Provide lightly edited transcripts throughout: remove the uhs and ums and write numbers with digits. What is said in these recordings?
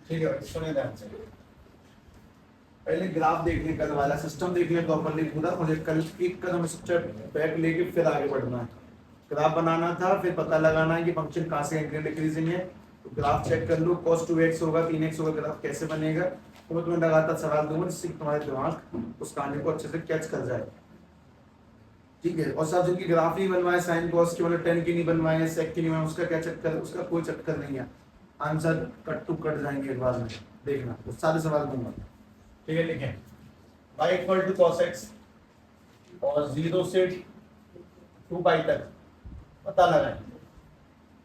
ठीक है, सुने ध्यान से। पहले ग्राफ देखने कल वाला सिस्टम देखने प्रॉपरली पूरा, मुझे कल एक कदम स्टेप बैक लेके फिर आगे बढ़ना है। ग्राफ बनाना था, फिर पता लगाना है कि फंक्शन कहाँ से इंक्रीज डिक्रीजिंग है। तो ग्राफ चेक कर लो, cos 2x होगा 3x होगा, ग्राफ कैसे बनेगा। तो मैं तुम्हें लगातार सवाल दूंगा जिससे कि तुम्हारे दिमाग उस कहानी को अच्छे से कैच कर जाए। ठीक है, और सब जिनकी ग्राफ नहीं बनवाए साइन कॉस की, मतलब टेन की नहीं बनवाए है, सेक की नहीं बनवाए, उसका क्या चक्कर, उसका कोई चक्कर नहीं है। आंसर कट टू कट जाएंगे एक बार में, देखना तो सारे सवाल दूंगा। ठीक है, लिखें y equal to cos x और 0 से 2 पाई तक पता लगाएं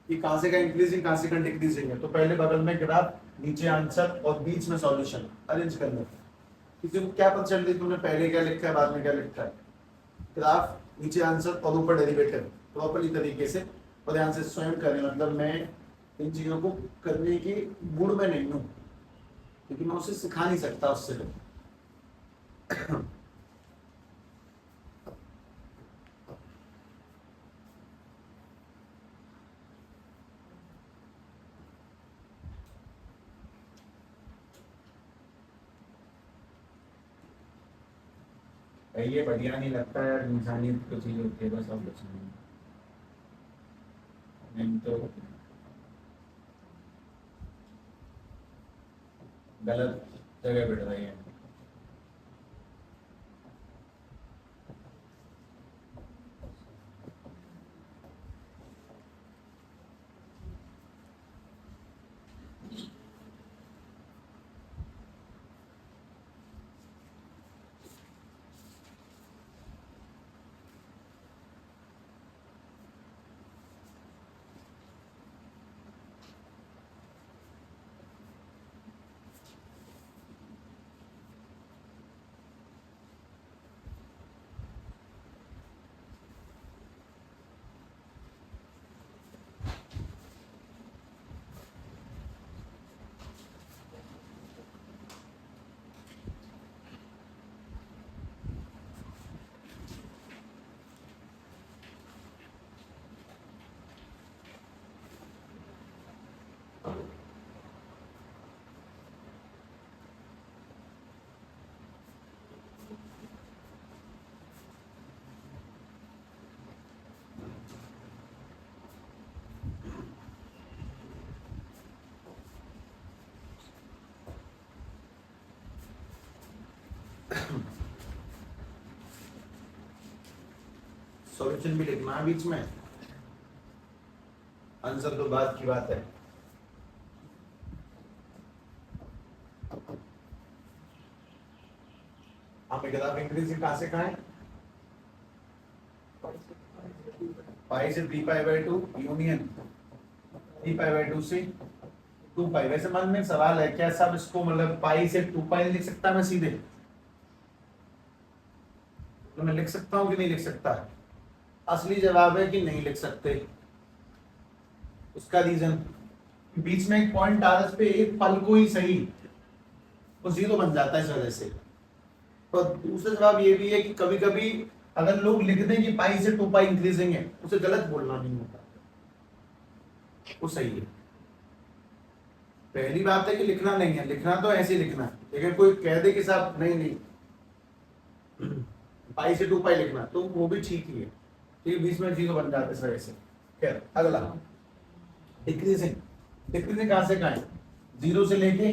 कि कहां से का इंक्रीजिंग कहां से का डिक्रीजिंग है। तो पहले बगल में ग्राफ, नीचे आंसर और बीच में सॉल्यूशन अरेंज कर लो। किसी को क्या पता चल रही तुमने पहले क्या लिखा है बाद में क्या लिखा है। ग्राफ, नीचे आंसर और ऊपर डेरिवेटिव प्रॉपरली तरीके से और ध्यान से स्वयं करें। मतलब मैं इन चीजों को करने की मूड में नहीं हूँ क्योंकि मैं उसे सिखा नहीं सकता उससे। ये बढ़िया नहीं लगता यार, इंसानियत को चीज होती है बस, और कुछ नहीं तो गलत जगह बैठ रही है। सॉल्यूशन भी लिखना है बीच में, आंसर तो बाद की बात है। आप ग्राफ इंक्रीजिंग कहां से कहां है, पाई से 3 pi by 2 union 3 pi by 2 से 2 पाई। वैसे मन में सवाल है क्या सब इसको, मतलब पाई से 2 पाई लिख सकता मैं सीधे, तो मैं लिख सकता हूं कि नहीं लिख सकता। असली जवाब है कि नहीं लिख सकते। उसका रीजन, बीच में एक पॉइंट आ रहा है, इस पे एक पल को ही सही वो जीरो बन जाता है इस वजह से। तो दूसरा जवाब ये भी है कि कभी कभी अगर लोग लिख दें कि पाई से 2 पाई इंक्रीजिंग है, उसे गलत बोलना नहीं होता, वो सही है। पहली बात है कि लिखना नहीं है, लिखना तो ऐसे ही लिखना है, लेकिन कोई कह दे कि साहब नहीं नहीं पाई से 2 पाई लिखना, तो वो भी ठीक ही है। ठीक, बीच में जीरो बन जाता है इस वजह से। खैर अगला डिक्रीजिंग, डिक्रीजिंग कहां से कहां है, 0 से लेके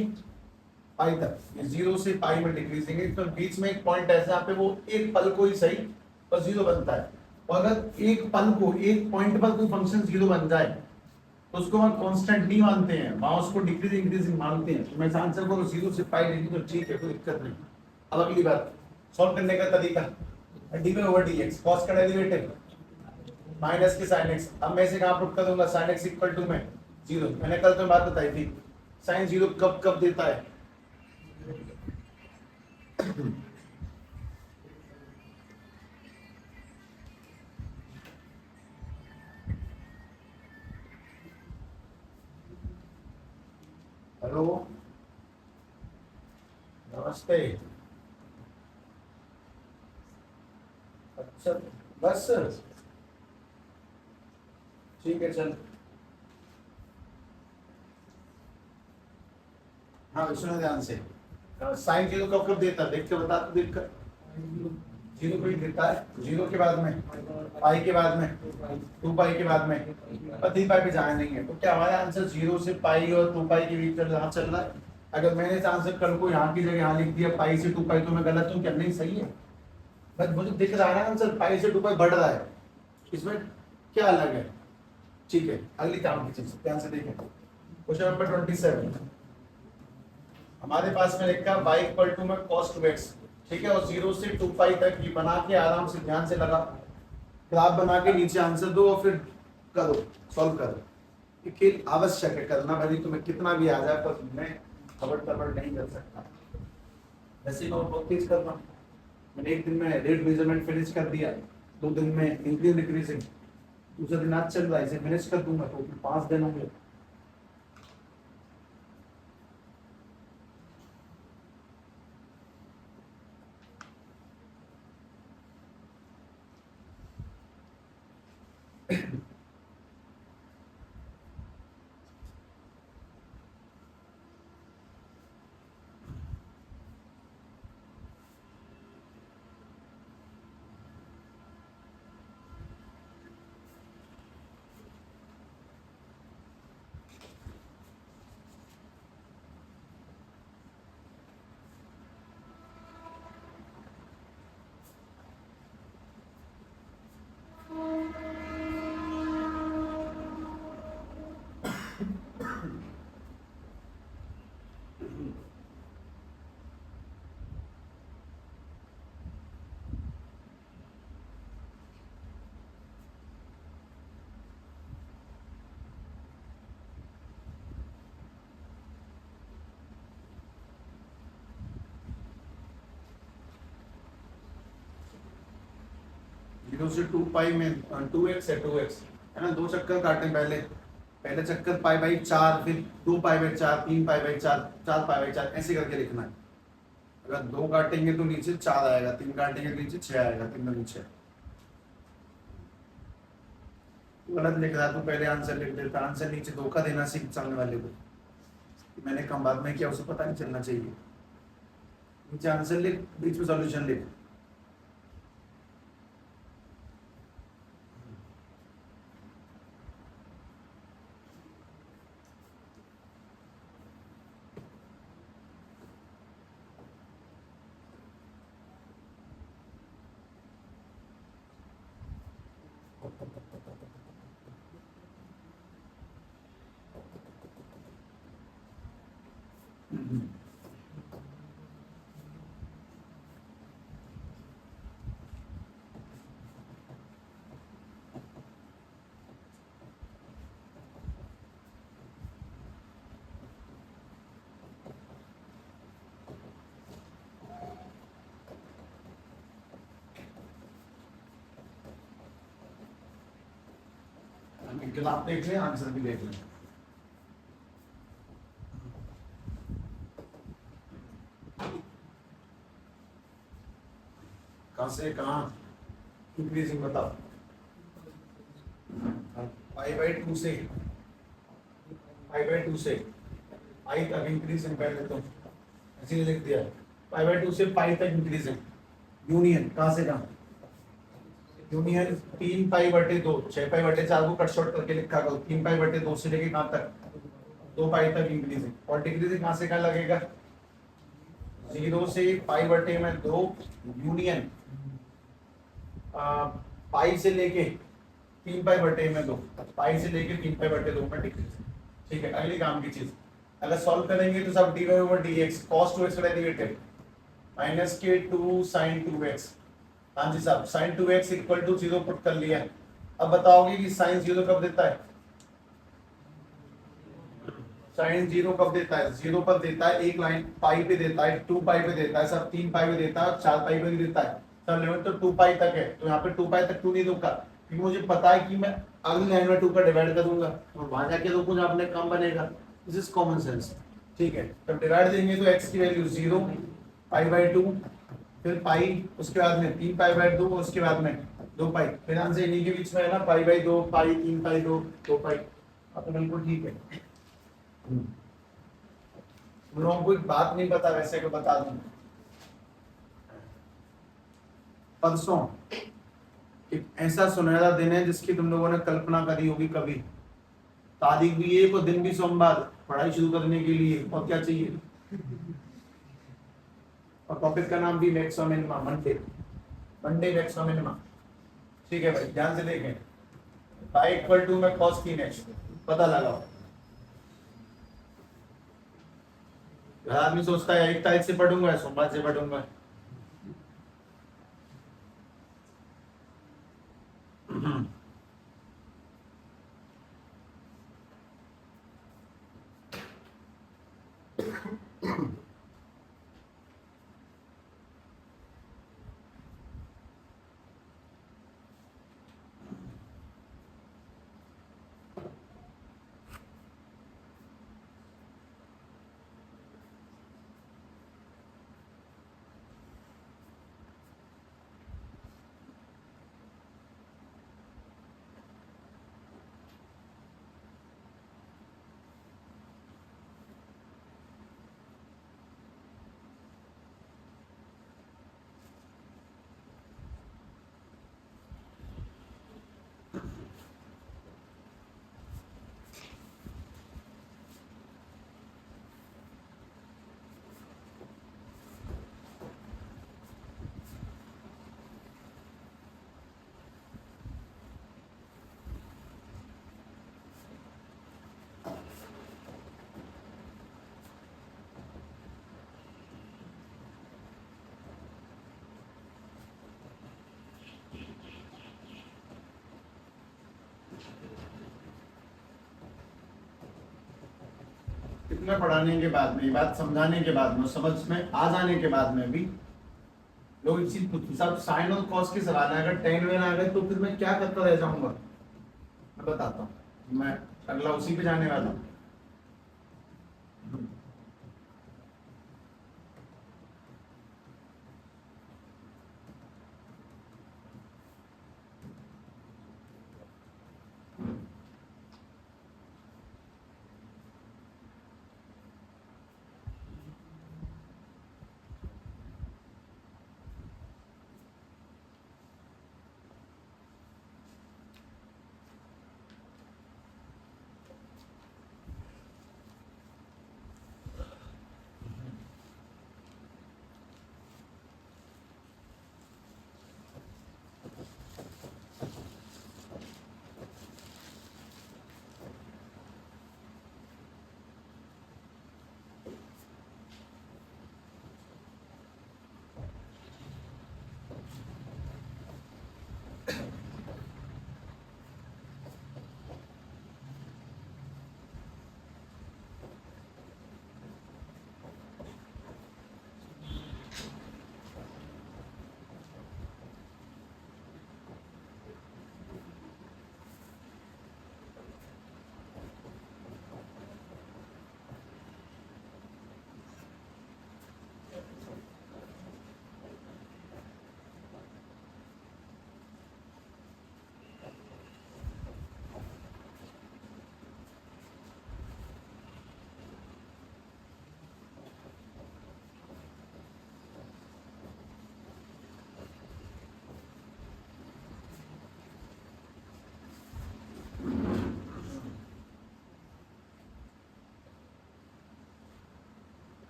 पाई तक। ये 0 से पाई में डिक्रीजिंग है, तो बीच में एक पॉइंट ऐसा यहाँ पे वो एक पल को ही सही पर जीरो बनता है। और अगर एक पल को एक पॉइंट पर कोई फंक्शन जीरो बन जाए तो उसको हम कांस्टेंट नहीं मानते हैं, वहां उसको डिक्रीजिंग इंक्रीजिंग मानते हैं। तो मैं आंसर को 0 से पाई लेंगे तो ठीक है, कोई दिक्कत नहीं। अब अगली बात सॉल्व करने का तरीका, डी में ओवर डी एक्स, कॉस का डेरिवेटिव माइनस के साइन एक्स। अब मैं इसे कहां पुट कर दूंगा, साइन एक्स इक्वल टू में 0। मैंने कल तो बात बताई थी, साइन 0 कब कब देता है, हेलो नमस्ते। अच्छा बस ठीक है चल। हाँ सुनो ध्यान से, साइन जीरो कब कब देता है देख के बता, तो देख कर। जीरो को ही देता है, जीरो के बाद में पाई के बाद में 2 पाई के बाद में, और 3 पाई पे जाना नहीं है। तो क्या हमारा आंसर जीरो से पाई और 2 पाई के बीच में जहाँ चल रहा है? अगर मैंने इस आंसर कल को यहाँ की जगह यहाँ लिख दिया पाई से 2 पाई, तो मैं गलत हूँ क्या? नहीं, सही है। बस मुझे दिख रहा है ना आंसर, पाई से 2 पाई बढ़ रहा है, इसमें क्या अलग है? ठीक है, अगली काम की चीज ध्यान से देखें। क्वेश्चन नंबर 27, हमारे पास में लिखा y इक्वल टू में cos 2x, ठीक है, और 0 से 2 पाई तक ये बना के आराम से ध्यान से लगा, ग्राफ बना के नीचे आंसर दो और फिर करो, सॉल्व करो। ये खेल आवश्यक है करना, भले तुम्हें कितना भी आ जाए, पर मैं खबर तबड़ नहीं कर सकता। वैसे मैं बहुत तेज कर रहा हूँ, मैंने एक दिन में रेट मेजरमेंट फिनिश कर दिया, 2 दिन में इंक्रीज डिक्रीजिंग, दूसरे दिन आज चल रहा है, इसे फिनिश कर दूंगा तो 5 दिन होंगे। जीरो से 2 पाई में 2x है, 2x है ना, 2 चक्कर काटे पहले, पहले चक्कर पाई बाई 4, फिर 2 pi by 4, 3 pi by 4, 4 pi by 4, ऐसे करके लिखना है। अगर 2 काटेंगे तो नीचे 4 आएगा, 3 काटेंगे तो नीचे 6 आएगा, 3 में नीचे गलत लिख रहा तो पहले आंसर लिख देता, आंसर नीचे धोखा देना सीख सामने वाले को, मैंने कम बाद में किया उसे पता नहीं चलना चाहिए। नीचे आंसर लिख, बीच में सॉल्यूशन लिख। ग्राफ देख लें, आंसर भी देख लें। कहां से कहां इंक्रीजिंग बताओ? पाई बाई 2 से, पाई बाई 2 से पाई तक इंक्रीजिंग, पहले तो ऐसे लिख दिया, पाई बाई 2 से पाई तक इंक्रीजिंग, यूनियन कहां से कहां? यूनियन 3 पाई बटे 2, 6 पाई बटे 4 को कट शॉर्ट करके लिखा करो, 3 पाई बटे 2 से लेके कहां तक? 2 पाई तक इंक्रीजिंग, और डिक्रीजिंग कहां से कहां लगेगा? 0 से पाई बटे में 2 यूनियन पाई से लेके 3 पाई बटे में 2, पाई से लेके 3 पाई बटे 2 में डिक्रीजिंग। ठीक है, अगली काम की चीज, अगर सॉल्व करेंगे तो सब dy over dx cos 2x का डेरिवेटिव माइनस के 2 sin 2x, हाँ जी साहब, sin 2x equal to 0 put कर लिया। अब बताओगे कि sin 0 कब देता है? sin 0 कब देता है? 0 पर देता है, एक लाइन पाई पे देता है, 2 पाई पे देता है, सब 3 पाई पे देता है, 4 पाई पे भी देता है, सब लिमिट तो 2 पाई तक है, तो यहाँ पे 2 पाई तक 2 नहीं दूंगा, क्योंकि मुझे पता है कि मैं अगली लाइन में 2 का डिवाइड करूंगा और वहां जाके तो कुछ अपने कम बनेगा। This is common sense. ठीक है, तब डिवाइड देंगे तो x की वैल्यू 0, पाई बाई 2, फिर पाई, उसके बाद में 3 पाई बाई 2, उसके बाद में 2 पाई, फिर आंसर इन्हीं के बीच में है ना, पाई बाई 2, पाई, 3 पाई 2, 2 पाई। अब तो बिल्कुल ठीक है। उन लोगों को एक बात नहीं पता, वैसे को बता दूं। परसों एक ऐसा सुनहरा दिन है जिसकी तुम लोगों ने कल्पना करी होगी कभी। तारीख भी एक और दिन भी सोमवार, पढ़ाई शुरू करने के लिए और क्या चाहिए। और टॉपिक का नाम भी maximum minimum, Monday Monday maximum minimum. ठीक है भाई, ध्यान से देखें। पाई इक्वल टू में cos 3x पता लगाओ। हर आदमी सोचता है 1 तारीख से पढ़ूंगा, सोमवार से पढ़ूंगा। इतना पढ़ाने के बाद में, ये बात समझाने के बाद में, समझ में आ जाने के बाद में भी लोग इस चीज पूछते, सब साइन और कॉस के सवाल है, अगर टेन वेन आ गए तो फिर मैं क्या करता रह जाऊंगा। मैं बताता हूँ, मैं अगला उसी पे जाने वाला हूँ।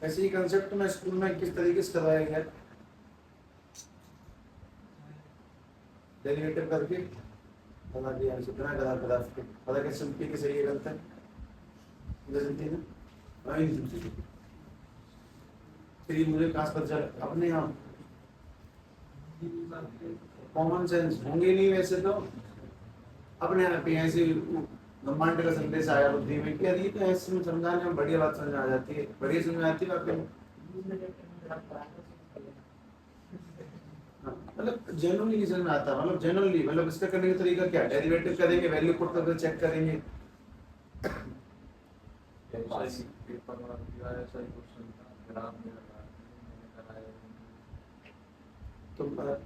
ऐसे ही कंसेप्ट में स्कूल में किस तरीके से करवाया गया, डेरिवेटिव करके बना दिया, बिना ग्राफ के पता कैसे चलती है कि सही है गलत है, समझती है ना। फिर मुझे कहाँ से पता चला अपने यहाँ कॉमन सेंस होंगे नहीं वैसे तो अपने यहाँ पे ऐसे ब्रह्मांड का संदेश आया बुद्धि में कि अरे ये तो ऐसे में समझाने में बढ़िया बात समझ आ जाती है, बढ़िया समझ आती है आपके मतलब जनरली नहीं समझ में आता, मतलब जनरली मतलब इसका करने का तरीका क्या है, डेरिवेटिव करेंगे, वैल्यू पुट करके चेक करेंगे।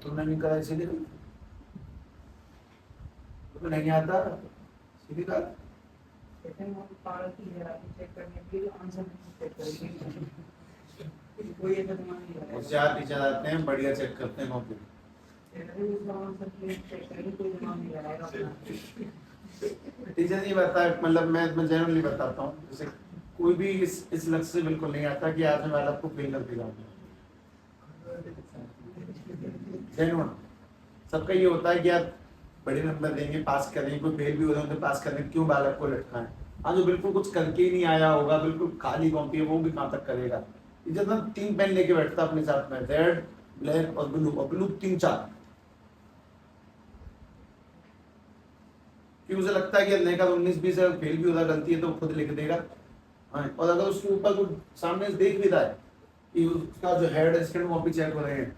तुमने नहीं करा इसीलिए तुम्हें नहीं आता सीधी बात। होशियार टीचर आते हैं बढ़िया चेक करते हैं कॉपी। टीचर नहीं बता मतलब मैं जनरली बताता हूँ, जैसे कोई भी इस लक्ष्य से बिल्कुल नहीं आता कि आज मैं वाला आपको फेल करके जाऊंगा। जेन्युइन सबका ये होता है कि यार बड़े नंबर देंगे, पास करेंगे, कोई फेल भी हो जाए तो पास करेंगे, क्यों बालक को लटकाएं। हाँ जो बिल्कुल कुछ करके ही नहीं आया होगा, बिल्कुल खाली कॉपी है, वो भी कहाँ तक करेगा। जितना 3 पेन लेके बैठता अपने साथ में, रेड ब्लैक और ब्लू 3-4, कि उसे लगता है कि नहीं का 19-20 अगर फेल भी होता गलती है तो खुद लिख देगा। हाँ, और अगर उसके ऊपर कुछ सामने से देख भी रहा है कि उसका जो हेड है स्टैंड कॉपी चेक हो रहे हैं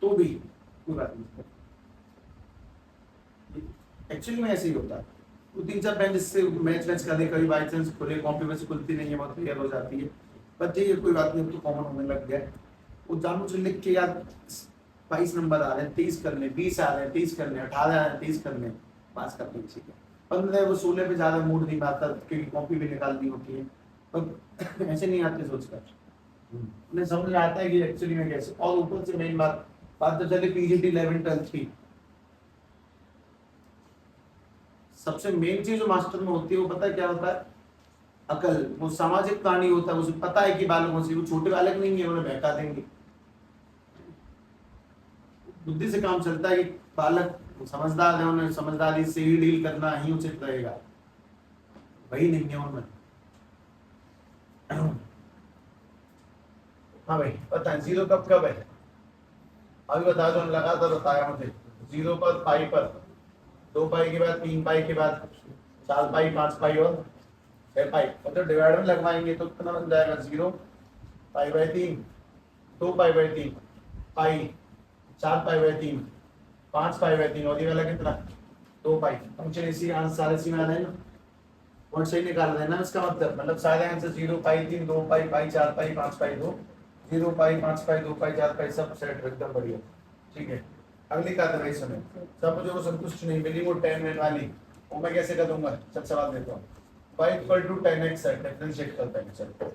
तो भी कोई बात नहीं। एक्चुअली में ऐसे ही होता है, वो 3-4 पेन जिससे मैच कर दे, कभी बाई चांस खुले कॉपी में से खुलती नहीं है, बहुत क्लियर हो जाती है, पर ठीक है कोई बात नहीं, अब तो कॉमन होने लग गया। वो जानबूझ से लिख के यार 22 नंबर आ रहे हैं 23 करने, 20 आ रहे हैं 30 करने, 18 आ रहे हैं 30 करने, पास करने किसी के 15 वो 16 पे ज्यादा मूड नहीं पाता क्योंकि कॉपी भी निकालनी होती है, पर ऐसे नहीं आते सोचकर। उन्हें समझ आता है कि एक्चुअली में कैसे। और ऊपर से मेन बात तो चले पीजीटी 11-12 की सबसे मेन चीज जो मास्टर में होती है वो पता है क्या होता है, अकल। वो सामाजिक प्राणी होता है, उसे पता है कि बालकों से, वो छोटे बालक नहीं है उन्हें बहका देंगे। बुद्धि से काम चलता है कि बालक समझदार है, उन्हें समझदारी से ही डील करना ही उचित रहेगा, वही नहीं है उनमें। हाँ भाई पता है जीरो कब है, अभी बता दो, लगातार बताया मुझे। 0 पर, पाई पर, 2 पाई के बाद 3 पाई के बाद 4 पाई 5 पाई और 6 पाई, मतलब डिवाइड में लगवाएंगे तो कितना बन जाएगा, 0 pi by 3, 2 pi by 3 pi, 4 pi by 3, 5 pi by 3, और ये वाला कितना 2 पाई। फंक्शन इसी आंसर इसी में आ रहे हैं ना, पॉइंट सही निकाल रहे हैं ना, इसका मतलब सारे आंसर 0 पाई 3, 2 पाई पाई 4 पाई 5 पाई 2, 0 पाई 5 पाई 2 पाई 4 पाई, सब सेट एकदम बढ़िया। ठीक है अगली कार्रवाई सुने। सब मुझे वो संतुष्ट नहीं मिली वो 10 वाली, वो मैं कैसे कर दूंगा, सब सवाल देता हूँ। y = 10x है, डिफरेंशिएट करता है। चलो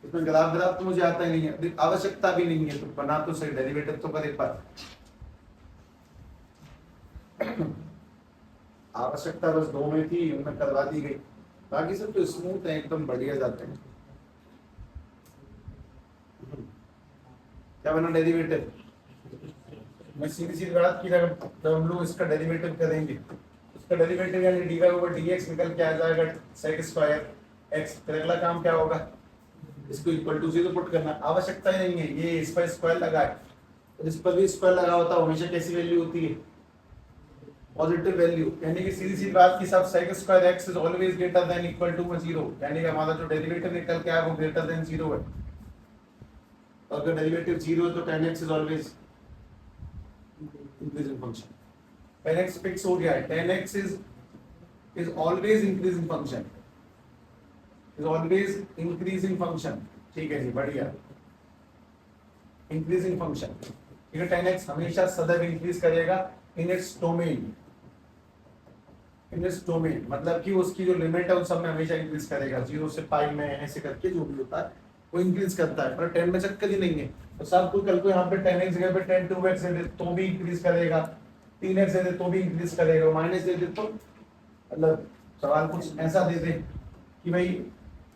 इसमें ग्राफ तो मुझे आता ही नहीं है, आवश्यकता भी नहीं है, तो बना तो सही, डेरिवेटिव तो कर एक बार। आवश्यकता बस 2 में थी, उनमें करवा दी गई, बाकी सब तो स्मूथ है, एकदम बढ़िया जाते हैं। क्या बना डेरिवेटिव, मैं सीधी बात की, जब हम लोग इसका डेरिवेटिव करेंगे, उसका डेरिवेटिव यानी dy/dx निकल के आ जाएगा sec² x। फिर अगला काम क्या होगा, इसको इक्वल टू 0 पुट करना। आवश्यकता ही नहीं है, ये इस पर स्क्वायर लगा है, तो इस पर भी स्क्वायर लगा होता है, हमेशा कैसी वैल्यू होती है, पॉजिटिव वैल्यू। यानी कि सीधी बात की सब sec² x is always greater than equal to 0, यानी कि हमारा जो डेरिवेटिव निकल के आया वो ग्रेटर देन 0 है। अगर डेरिवेटिव 0 है तो 10x is always increasing function. 10x fix हो गया है, 10x is always increasing function, is always increasing function. ठीक है जी बढ़िया, इंक्रीजिंग फंक्शन। ठीक है 10x हमेशा सदैव इंक्रीज करेगा in its domain, in its domain मतलब कि उसकी जो लिमिट है उन सब में हमेशा इंक्रीज करेगा, 0 से पाई में ऐसे करके जो भी होता है वो इंक्रीज करता है, पर 10 में चक्कर ही नहीं है। तो सब कुछ कल को यहाँ पे 10x जगह पे 10 2x दे दे तो भी इंक्रीज करेगा, 3x दे दे तो भी इंक्रीज करेगा, माइनस दे दे तो मतलब सवाल कुछ ऐसा दे दे कि भाई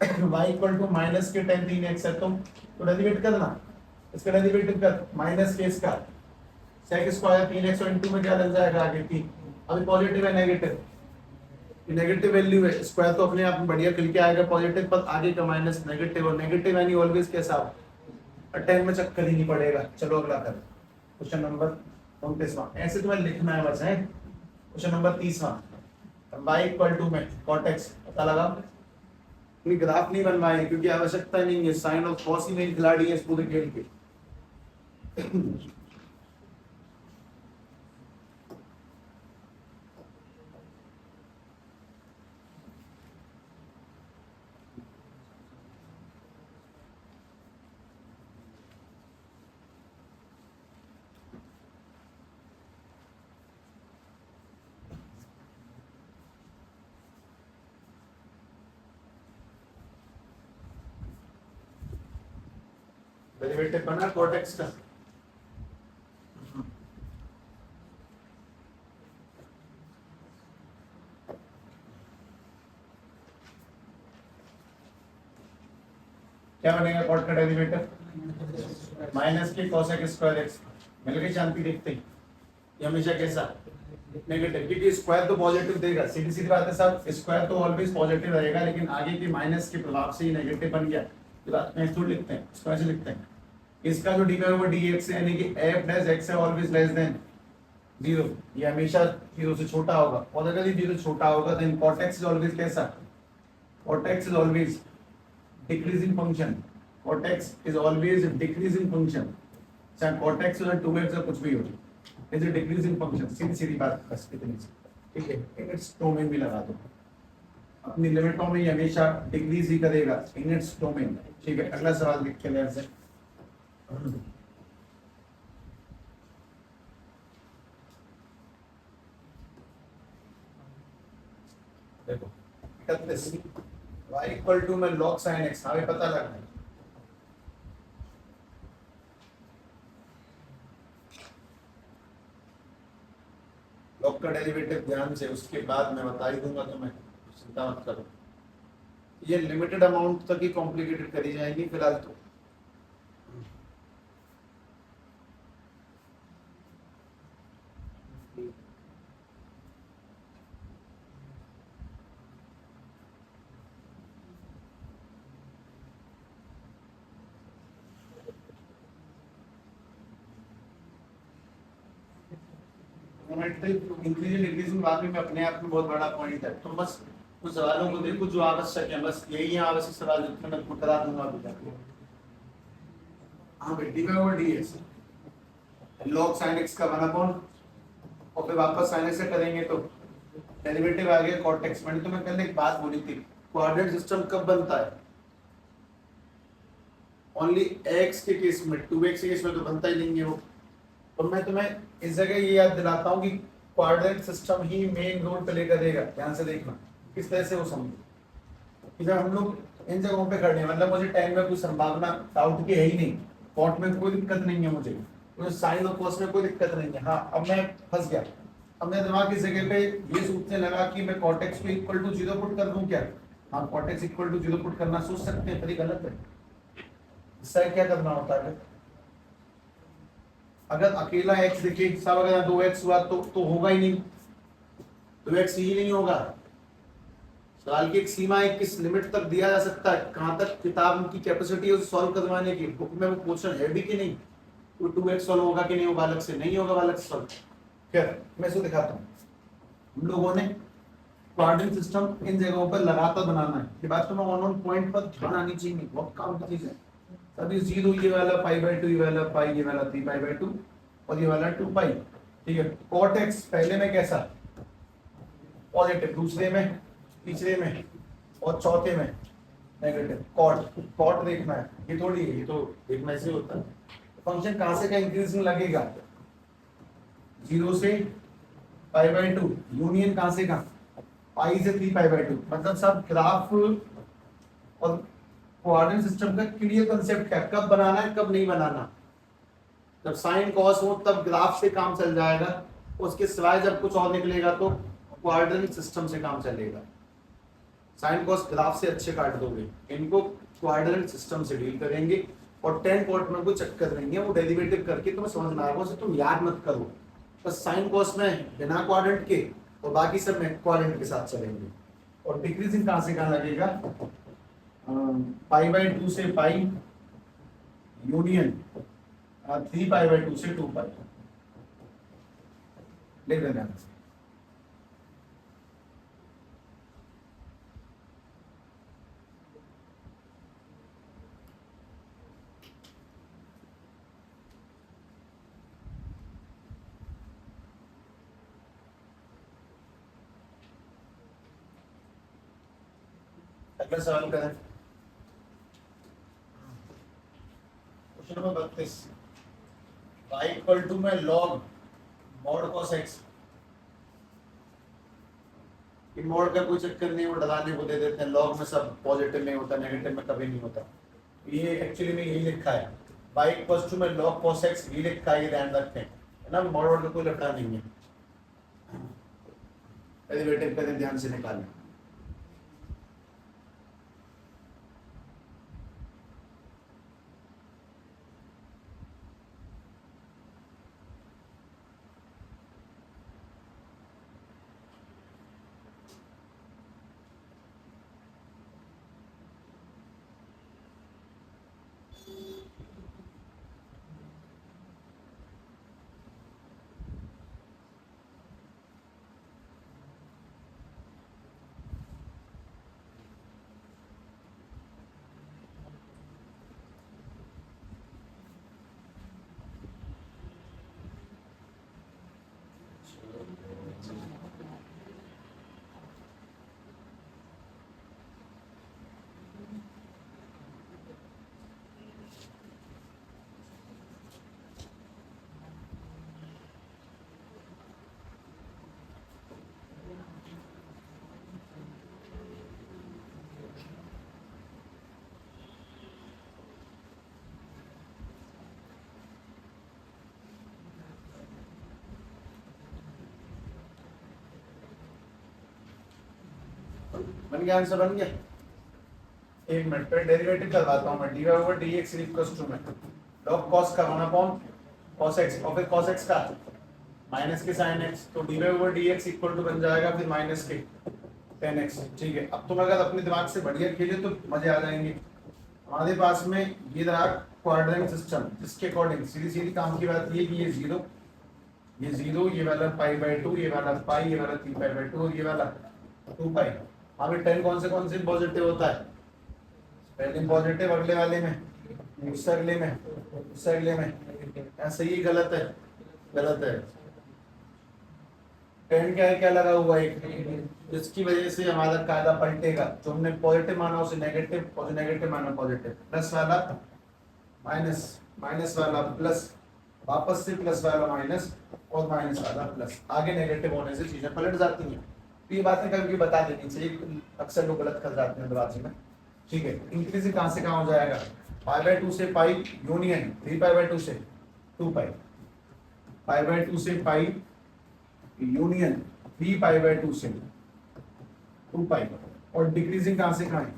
y इक्वल टू माइनस के 10 3x है, तो डेरिवेट करना, इसका डेरिवेटिव कर माइनस के इसका sec² 3x और इनटू में क्या लग जाएगा आगे 3। अभी पॉजिटिव है नेगेटिव, नेगेटिव वैल्यू है, स्क्वायर तो अपने आप में बढ़िया खुल के आएगा पॉजिटिव, पर आगे का माइनस नेगेटिव, और नेगेटिव यानी ऑलवेज कैसा हो, 10 में चक्कर ही नहीं पड़ेगा। चलो अगला कर, क्वेश्चन नंबर 29वां, ऐसे तुम्हें लिखना है बस है। क्वेश्चन नंबर 30वां, y इक्वल टू में cot x पता लगा, ग्राफ नहीं बनवाए क्योंकि आवश्यकता नहीं है, साइन और कॉस ही मेन खिलाड़ी है इस पूरे खेल के। डेरिवेटिव बना cot x का, क्या बनेगा cot का डेरिवेटिव, माइनस के cosec स्क्वायर x, मिल गई शांति। देखते हैं ये हमेशा कैसा नेगेटिव, क्योंकि स्क्वायर तो पॉजिटिव देगा, सीधी सीधी बात है साहब, स्क्वायर तो ऑलवेज पॉजिटिव रहेगा, लेकिन आगे के माइनस के प्रभाव से ही नेगेटिव बन गया। तो बात में इसको लिखते हैं, स्क्वायर से लिखते हैं, इसका जो डी है वो dx है, यानी कि f डैश x है ऑलवेज लेस देन 0, ये हमेशा 0 से छोटा होगा, और अगर ये 0 से छोटा होगा then cot x is always कैसा, cot x is always decreasing function, cot x is always decreasing function, चाहे cot x हो 2x और कुछ भी हो, इज अ डिक्रीजिंग फंक्शन, सीधी सीधी बात बस इतनी सी, ठीक है। इन इट्स डोमेन भी लगा दो, अपनी लिमिटों में हमेशा डिक्रीज ही करेगा इन इट्स डोमेन, ठीक है। अगला सवाल लिख के ले से देखो 31, y इक्वल टू में log sin x, हमें पता लगना है log का डेरिवेटिव, ध्यान से उसके बाद मैं बता ही दूंगा तुम्हें, चिंता मत करो, ये लिमिटेड अमाउंट तक ही कॉम्प्लिकेटेड करी जाएगी फिलहाल तो। इंक्रीजिंग डिक्रीजिंग वाकई में अपने आप में बहुत बड़ा पॉइंट है, तो बस उन सवालों को देखो जो आवश्यक है, बस यही है आवश्यक सवाल, जितने मैं करा दूंगा अभी तक। हाँ भाई D over D x log sin x का 1/, और फिर वापस sin x से करेंगे तो डेरिवेटिव आ गया cot x। मैंने तुम्हें कल एक बात बोली थी, कोऑर्डिनेट सिस्टम कब बनता है, ओनली x के केस में, 2x के केस में तो बनता ही नहीं है वो। तो मैं तुम्हें इस जगह ये याद दिलाता हूँ कि कोऑर्डिनेट सिस्टम ही मेन रोल प्ले करेगा, ध्यान से देखना किस तरह से वो समझो कि जब हम लोग इन जगहों पे खड़े हैं, मतलब मुझे टाइम में कोई संभावना डाउट की है ही नहीं, कॉट में कोई दिक्कत नहीं है मुझे साइन और कोस में कोई दिक्कत नहीं है। हाँ अब मैं फंस गया, अब मैं दिमाग की जगह पे ये सोचने लगा कि मैं cot x को इक्वल टू 0 पुट कर दूं क्या, हाँ cot x equal to 0 put करना सोच सकते हैं, पर ये गलत है। इससे क्या करना होता है, अगर अकेला x देखिए सब, अगर 2x हुआ तो होगा ही नहीं, 2x ही नहीं होगा। सवाल की एक सीमा है, किस लिमिट तक दिया जा सकता है, कहां तक किताब की कैपेसिटी है उसे सॉल्व करवाने की, बुक में वो क्वेश्चन है भी कि नहीं, तो 2x सॉल्व होगा कि नहीं होगा, अलग से नहीं होगा, अलग से सॉल्व। फिर मैं इसको दिखाता हूँ, हम लोगों ने कोऑर्डिनेट सिस्टम इन जगहों पर लगातार बनाना है, ये बात तो मैं ऑन पॉइंट पर ध्यान आनी चाहिए, बहुत काम की चीज है। अभी 0 ये वाला π/2, ये वाला पाई, ये वाला 3π/2 और ये वाला 2π, ठीक है। cot x पहले में कैसा पॉजिटिव, दूसरे में, तीसरे में और चौथे में नेगेटिव। cot देखना है, ये थोड़ी है, ये तो देखना ऐसे होता है। फंक्शन कहां से कहां इंक्रीजिंग लगेगा, 0 से π/2, यूनियन कहां से कहां, पाई से 3π/2, मतलब सब ग्राफ और कोऑर्डिनेट सिस्टम का क्लियर कंसेप्ट है, कब बनाना है कब नहीं बनाना। जब साइन कॉस हो तब ग्राफ से काम चल जाएगा, उसके सिवाय जब कुछ और निकलेगा तो कोऑर्डिनेट सिस्टम से काम चलेगा। साइन कॉस ग्राफ से अच्छे काट दोगे, इनको कोऑर्डिनेट सिस्टम से डील करेंगे, और 10 कॉट में कोई चक्कर नहीं है, वो डेरिवेटिव करके तुम्हें समझ में आएगा, उसे तुम याद मत करो। बस साइन कॉस में बिना कोऑर्डिनेट के और बाकी सब में क्वाड्रेंट के साथ चलेंगे। और डिक्रीजिंग कहां से कहां लगेगा, पाई बाय 2 से पाई यूनियन 3 पाई बाय 2 से 2 पाई लिख देना। अगला सवाल करें, question number 32, y equal to में log मॉड cos x। ये मॉड का कोई चक्कर नहीं, वो डराने को दे देते हैं, लॉग में सब पॉजिटिव में होता, नेगेटिव में कभी नहीं होता। ये एक्चुअली में यही लिखा है, y इक्वल टू में log cos x, ये लिखा है, ये ध्यान रखें, है ना, मॉड का कोई लफड़ा नहीं है। डेरिवेटिव का ध्यान से निकालें। बन गया, आंसर बन गया। एक मिनट पे डेरिवेटिव करवाता हूं मैं, dy over dx equals to में log cos का 1 अपॉन cos x और फिर cos x का माइनस के sin x, तो dy over dx equal to बन जाएगा फिर माइनस के tan x। ठीक है, अब तुम अगर अपने दिमाग से बढ़िया खेले तो मजे आ जाएंगे। हमारे पास में ये रहा क्वाड्रेंट सिस्टम, जिसके अकॉर्डिंग सीधी सीधी काम की बात ये कि ये जीरो, ये वाला पाई बाय 2, ये वाला पाई, ये वाला 3 पाई बाय 2 और ये वाला 2 पाई। हमें 10 कौन से पॉजिटिव होता है, पहले पॉजिटिव, अगले वाले में, उससे अगले में, उससे अगले में, ऐसे ही गलत है, गलत है। 10 क्या है, क्या लगा हुआ है, जिसकी वजह से हमारा कायदा पलटेगा, जो हमने पॉजिटिव माना उसे नेगेटिव और जो नेगेटिव माना पॉजिटिव, प्लस वाला माइनस, माइनस वाला प्लस, वापस से प्लस वाला माइनस और माइनस वाला प्लस, आगे नेगेटिव होने से चीजें पलट जाती हैं। तो ये बातें कभी बता देनी चाहिए, अक्सर लोग गलत कर जाते हैं दरवाजे में। ठीक है, इंक्रीजिंग कहां से कहां हो जाएगा, पाई बाय 2 से पाई यूनियन 3 पाई बाय 2 से 2 पाई, पाई बाय 2 से पाई यूनियन 3 पाई बाय 2 से 2 पाई। और डिक्रीजिंग कहां से कहां है,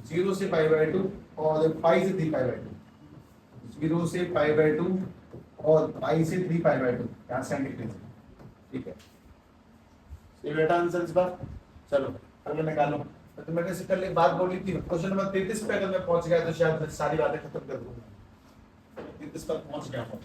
0 से पाई बाय 2 और पाई से 3 पाई बाय 2, 0 से पाई बाय 2 और पाई से 3 पाई बाय 2, यहां से डिक्रीजिंग। ठीक है, ये बेटा आंसर इस बार। चलो अगले निकालो। तो मैंने से कल एक बात बोली थी, क्वेश्चन नंबर 33 पे अगर मैं पहुंच गया तो शायद मैं सारी बातें खत्म कर दूंगा। 33 पर पहुंच गया हूं।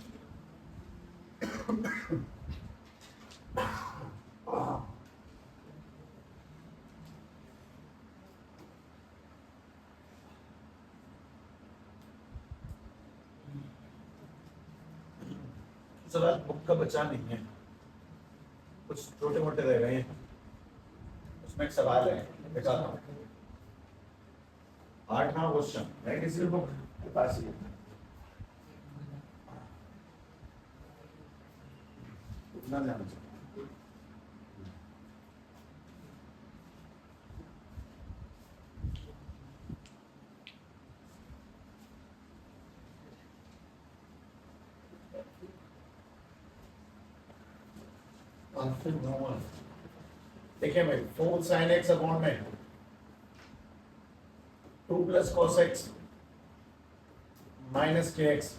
सवाल बुक का बचा नहीं है, कुछ छोटे मोटे रह गए हैं। उसमें एक सवाल है, दिखाता हूँ। 8वां क्वेश्चन है किसी बुक के पास ही, उतना ध्यान से। देखिए भाई, 4 sin x अपॉन में 2 प्लस cos x माइनस के एक्स।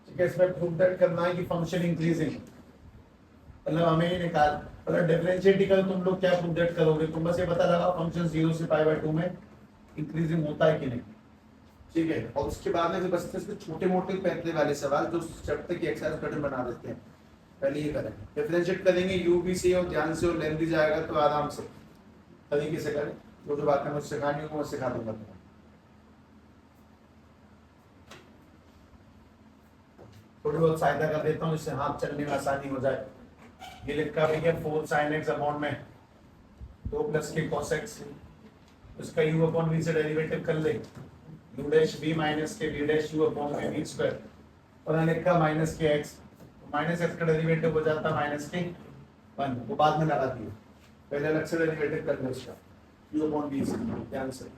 ठीक है, इसमें प्रूव दैट करना है कि फंक्शन इंक्रीजिंग, मतलब हमें ये मतलब डिफरेंशिएटिकल तुम लोग क्या प्रूव दैट करोगे, तुम बस ये पता लगा फंक्शन 0 से पाई बाय 2 में इंक्रीजिंग होता है कि नहीं, ठीक है। और उसके बाद में फिर बचते हैं छोटे मोटे पैतले वाले सवाल जो चैप्टर की एक्सरसाइज कठिन बना देते हैं। पहले ये करें, डिफरेंशिएट करेंगे यू भी से और ध्यान से और लेंथ भी जाएगा तो आराम से तरीके से करें। वो जो बातें मुझे सिखानी होगी मैं सिखा दूंगा तुम्हें। थोड़ी बहुत सहायता कर देता हूँ जिससे हाथ चलने में आसानी हो जाए। ये लिखा भैया 4 sin x अपॉन में 2 प्लस के cos x, उसका u अपॉन v से डेरिवेटिव कर ले, u डैश v माइनस के v डैश u अपॉन में v स्क्वायर, और मैंने लिखा माइनस के x, माइनस x का डेरिवेटिव हो जाता माइनस के 1, वो बाद में लगा दिए, पहले अलग से डेरिवेटिव कर ले उसका u अपॉन v से, ध्यान से।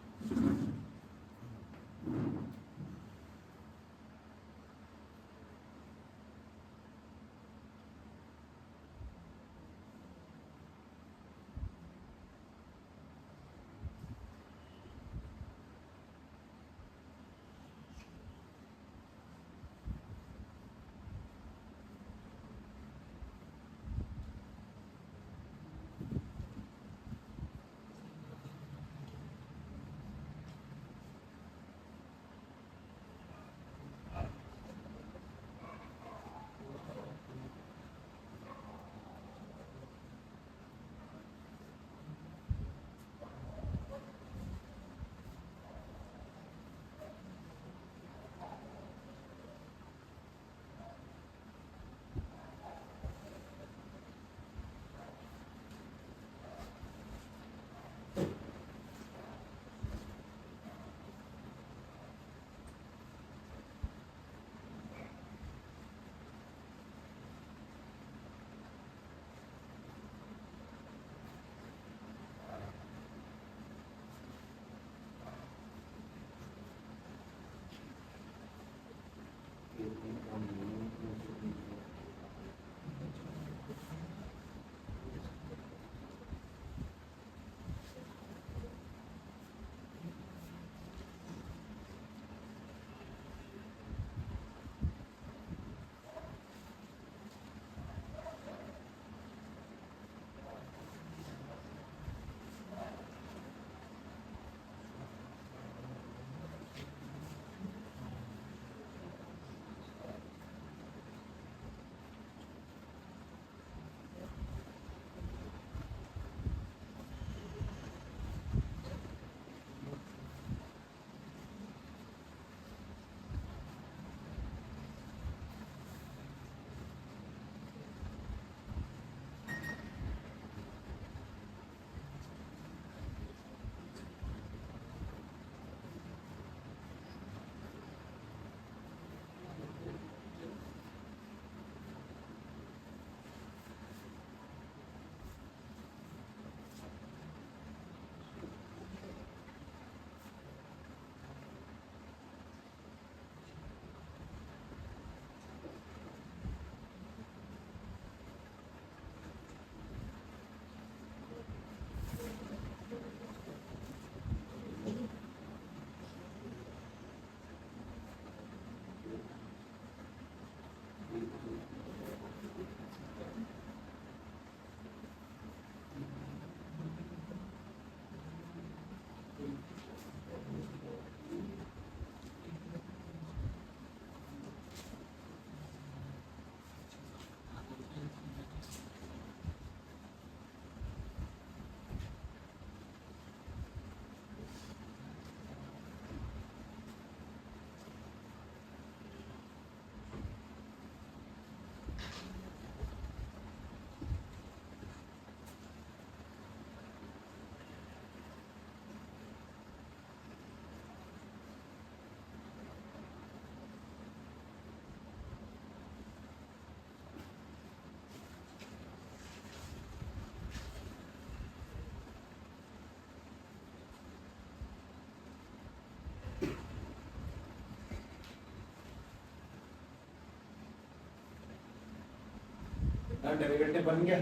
डेरिवेटिव बन गया,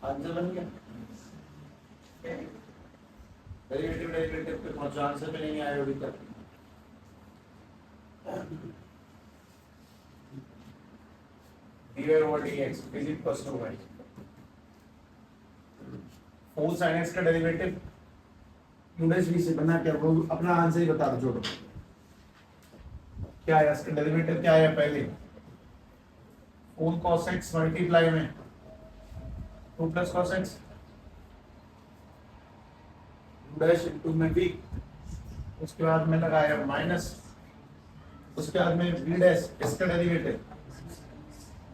आंसर बन गया। डेरिवेटिव डेरिवेटिव पे पहुंचा, आंसर पे नहीं आया अभी तक। dy over dx is equals to y, four sine x का डेरिवेटिव यूनिट भी से बना क्या, वो अपना आंसर ही बता दो जोड़ो। क्या है इसका डेरिवेटिव, क्या है पहले फोर cos x मल्टीप्लाई में 2 plus cos x dash into में b, उसके बाद में लगाया माइनस, उसके बाद में b डैश इसका डेरिवेटिव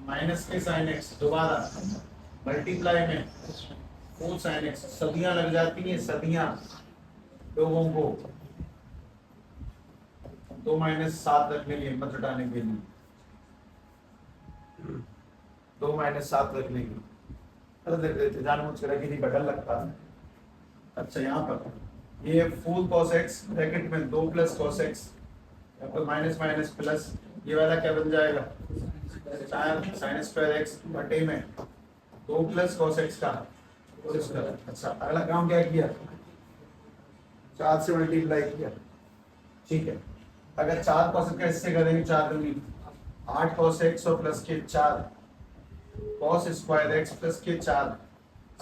माइनस के साइन x दोबारा मल्टीप्लाई में 4 साइन x, सदियां लग जाती हैं सदियां लोगों को 2 माइनस 7 रखने के लिए, मत हटाने के लिए 2 माइनस 7 रखने की देख देते जानबूझ कर रखी थी, बटन लगता है। अच्छा यहाँ पर ये 4 cos x ब्रैकेट में 2 प्लस cos x, यहाँ पर माइनस माइनस प्लस, ये वाला क्या बन जाएगा साइन स्क्वायर x बटे में 2 प्लस cos x का होल स्क्वायर। अच्छा अगला काम क्या किया, 4 से मल्टीप्लाई किया, ठीक है। अगर 4 cos x का इससे करेंगे 4 दूनी 8 cos x और प्लस के 4 cos स्क्वायर x प्लस के 4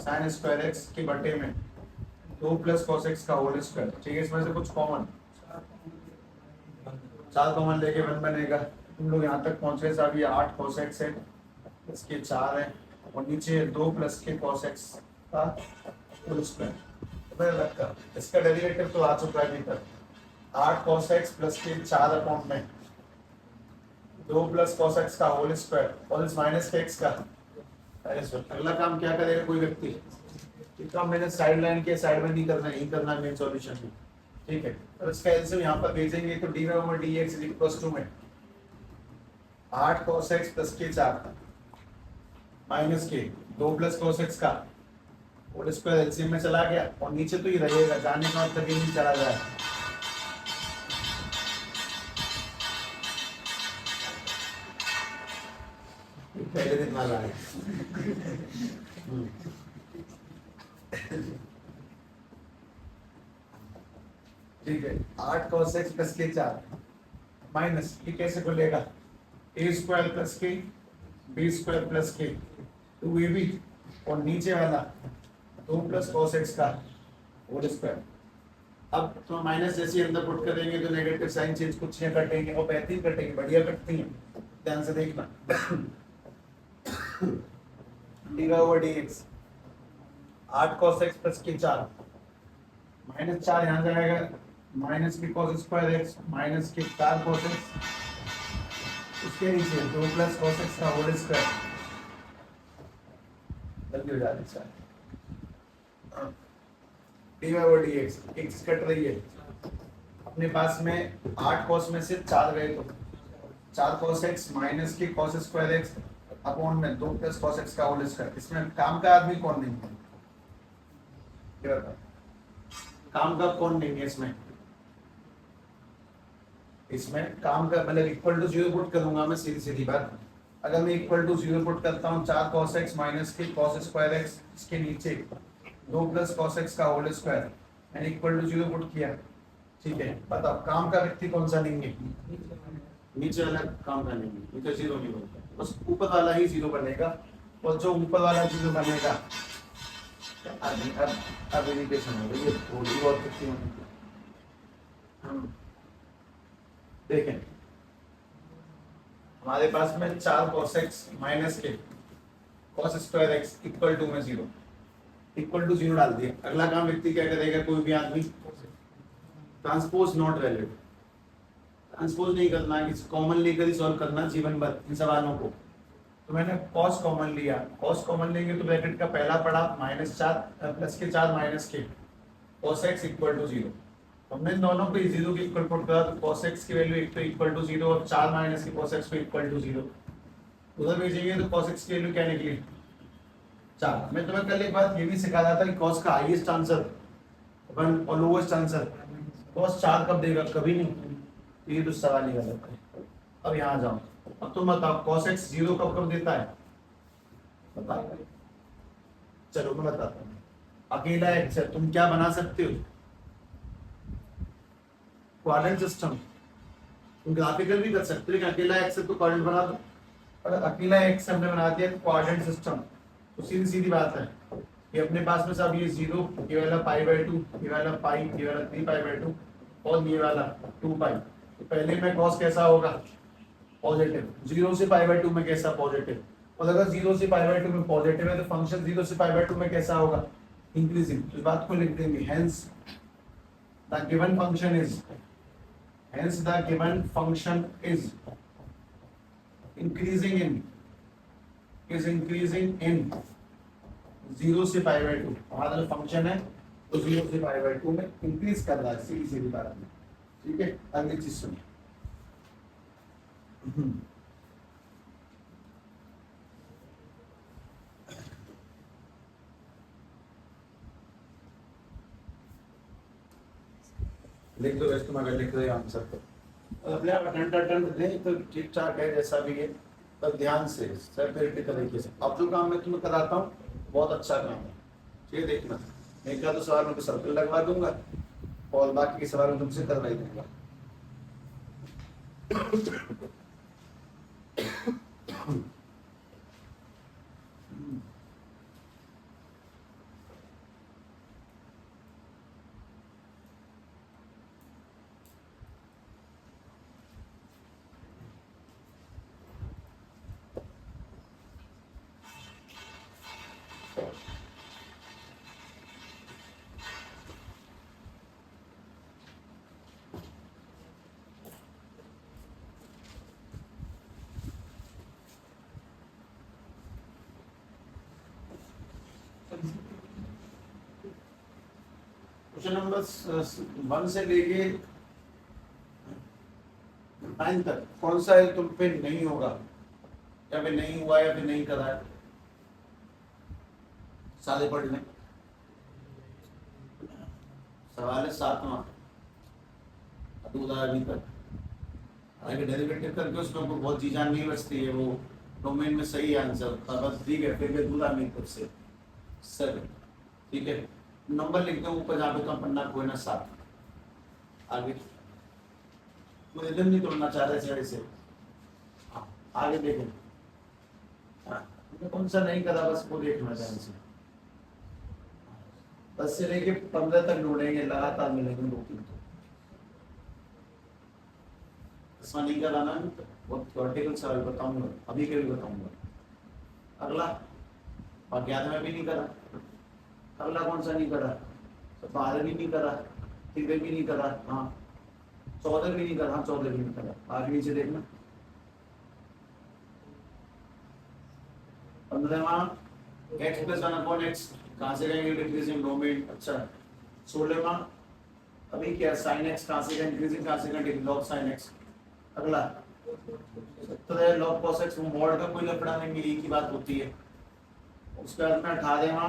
साइन स्क्वायर x के बटे में 2 प्लस cos x का होल स्क्वायर, ठीक है। इसमें से कुछ कॉमन 4 कॉमन लेके 1 बनेगा। तुम लोग यहाँ तक पहुंच गए साहब, ये 8 cos x है प्लस के 4 है और नीचे 2 प्लस के cos x का होल स्क्वायर। इसका डेरिवेटिव तो आ चुका है अभी तक, 8 cos x प्लस के 4 अपॉन में 2 प्लस cos x का होल स्क्वायर और इस माइनस के x का। अगला काम क्या करेगा कोई व्यक्ति, ये काम मैंने साइड लाइन के साइड में नहीं करना, यही करना मेन सॉल्यूशन में, ठीक है। और इसका एलसीएम यहाँ पर भेजेंगे तो dy over dx equals to में 8 cos x प्लस के 4 माइनस के 2 प्लस cos x का होल स्क्वायर एलसीएम में चला गया और नीचे तो ये रहेगा, जाने का मतलब ये नहीं चला जाए। पहले दिन वाला है ठीक है। 8 cos x प्लस के 4 माइनस ये कैसे खुलेगा, a स्क्वायर प्लस के b स्क्वायर प्लस के 2ab और नीचे वाला 2 प्लस cos x का होल स्क्वायर। अब तो माइनस जैसे अंदर पुट करेंगे तो नेगेटिव साइन चेंज कुछ नहीं कटेंगे और बेहतरीन कटेंगे, बढ़िया कटती हैं, ध्यान से देखना। dy over dx 8 cos x plus के 4 माइनस 4 यहाँ जाएगा, माइनस के cos स्क्वायर x माइनस के 4 cos x, उसके नीचे 2 प्लस cos x का होल स्क्वायर। जल्दी हो जाती है dy over dx, x cut रही है अपने पास में 8 cos में से 4 गए तो 4 cos x माइनस के cos स्क्वायर x अपॉन में 2 प्लस cos x का होल स्क्वायर। इसमें काम का आदमी कौन नहीं है, क्या बता, काम का कौन नहीं है इसमें, इसमें काम का मतलब इक्वल टू 0 पुट करूंगा मैं, सीधी सीधी बात। अगर मैं इक्वल टू 0 पुट करता हूँ 4 cos x माइनस के cos स्क्वायर x, इसके नीचे 2 प्लस cos x का होल स्क्वायर, मैंने इक्वल टू 0 पुट किया, ठीक है। बताओ काम का व्यक्ति कौन सा नहीं है, नीचे वाला काम का नहीं है, ये तो 0 नहीं बनता, बस ऊपर वाला ही 0 बनेगा और जो ऊपर वाला 0 बनेगा अब इरिटेशन हो रही है थोड़ी बहुत कितनी होनी। देखें हमारे पास में 4 cos x माइनस के cos square x equal to में 0, इक्वल टू 0 डाल दिया। अगला काम व्यक्ति क्या करेगा, कोई भी आदमी ट्रांसपोज नॉट वैलिड, ट्रांसपोज नहीं करना, कॉमन लेकर ही सॉल्व करना जीवन भर इन सवालों को। तो मैंने cos कॉमन लिया, cos कॉमन लेंगे तो ब्रैकेट का पहला पड़ा -4 प्लस के 4 माइनस के cos x इक्वल टू 0। हमने दोनों को 0 के इक्वल पुट करा तो cos x की वैल्यू एक तो इक्वल टू 0 और 4 माइनस के cos x को इक्वल टू 0। उधर भेजेंगे तो cos x की वैल्यू क्या निकली 4। मैं तुम्हें कल एक बात ये भी सिखा रहा था कि cos का हाईएस्ट आंसर 1 और लोवेस्ट आंसर cos 4 कब देगा, कभी नहीं, ये तो सवाल ही गलत है। अब यहाँ जाओ, अब तुम बताओ cos x 0 कब कब देता है, बताओ। चलो मैं बताता हूँ, अकेला x है, तुम क्या बना सकते हो, क्वाड्रेंट सिस्टम, तुम ग्राफिकल भी कर सकते हो, लेकिन अकेला x है तो क्वाड्रेंट बना दो। अगर अकेला x हमने बना दिया तो क्वाड्रेंट सिस्टम, तो सीधी सीधी बात है ये अपने पास में सब ये 0, ये वाला π/2, ये वाला पाई, ये वाला 3π/2 और ये वाला 2π। तो पहले में कॉस कैसा होगा? पॉजिटिव। 0 से π/2 में कैसा? पॉजिटिव। और अगर 0 से π/2 में पॉजिटिव है तो फंक्शन 0 से π/2 में कैसा होगा? इंक्रीजिंग। तो इस बात को लिख देंगे, hence the given function is, hence the given function is increasing in, is increasing in 0 से π/2। हमारा जो फंक्शन है तो 0 से π/2 में इंक्रीज कर रहा है, सीधी सीधी बात में। ठीक है, अगली चीज सुनिए। लिख दो, वैसे तुम अगर लिख रहे हो आंसर तो अपने आप अटेंड दें तो ठीक ठाक है, जैसा भी है, पर ध्यान से सेपरेट तरीके से। अब जो काम मैं तुम्हें कराता हूँ बहुत अच्छा काम है, ठीक है। देखना, मैं क्या तो सवाल में सर्कल लगवा दूंगा और बाकी के सवाल में तुमसे करवा ही दूंगा। क्वेश्चन नंबर 1 से लेके 9 तक कौन सा है तुम पे नहीं होगा, या फिर नहीं हुआ या फिर नहीं करा है? सारे पढ़ लें। सवाल है 7वां, अभी तक आगे डेरिवेटिव करके उसमें हमको बहुत चीज़ नहीं बचती है, वो डोमेन में सही आंसर बस ठीक है, फिर भी दूल्हा नहीं खुद से सर। ठीक है, नंबर लिख दो ऊपर जहाँ पे कम पन्ना कोई ना 7। आगे मुझे दिन नहीं तोड़ना चाह रहे साइड से। हाँ, आगे देखो, कौन सा नहीं करा बस वो देखना ध्यान से। 10 से लेके 15 तक ढूंढेंगे, लगातार मिलेंगे 2-3 तो। इसमें नहीं कराना है, बहुत थ्योरेटिकल सवाल बताऊंगा, अभी के भी बताऊंगा। अगला अज्ञात में भी नहीं करा, अगला कौन सा नहीं करा? तो 12 भी नहीं करा, 13 भी नहीं करा, हाँ 14 भी नहीं करा, हाँ 14 भी नहीं करा। आगे नीचे देखना, 15वां x + 1/x कहाँ से गएंगे? Decreasing domain. अच्छा 16वां अभी क्या sin x कहाँ से गए? इंक्रीजिंग कहाँ से गए? log sin x। अगला 17 log cos x, मॉड का कोई लफड़ा नहीं, एक ही बात होती है। उसके बाद में 18वां,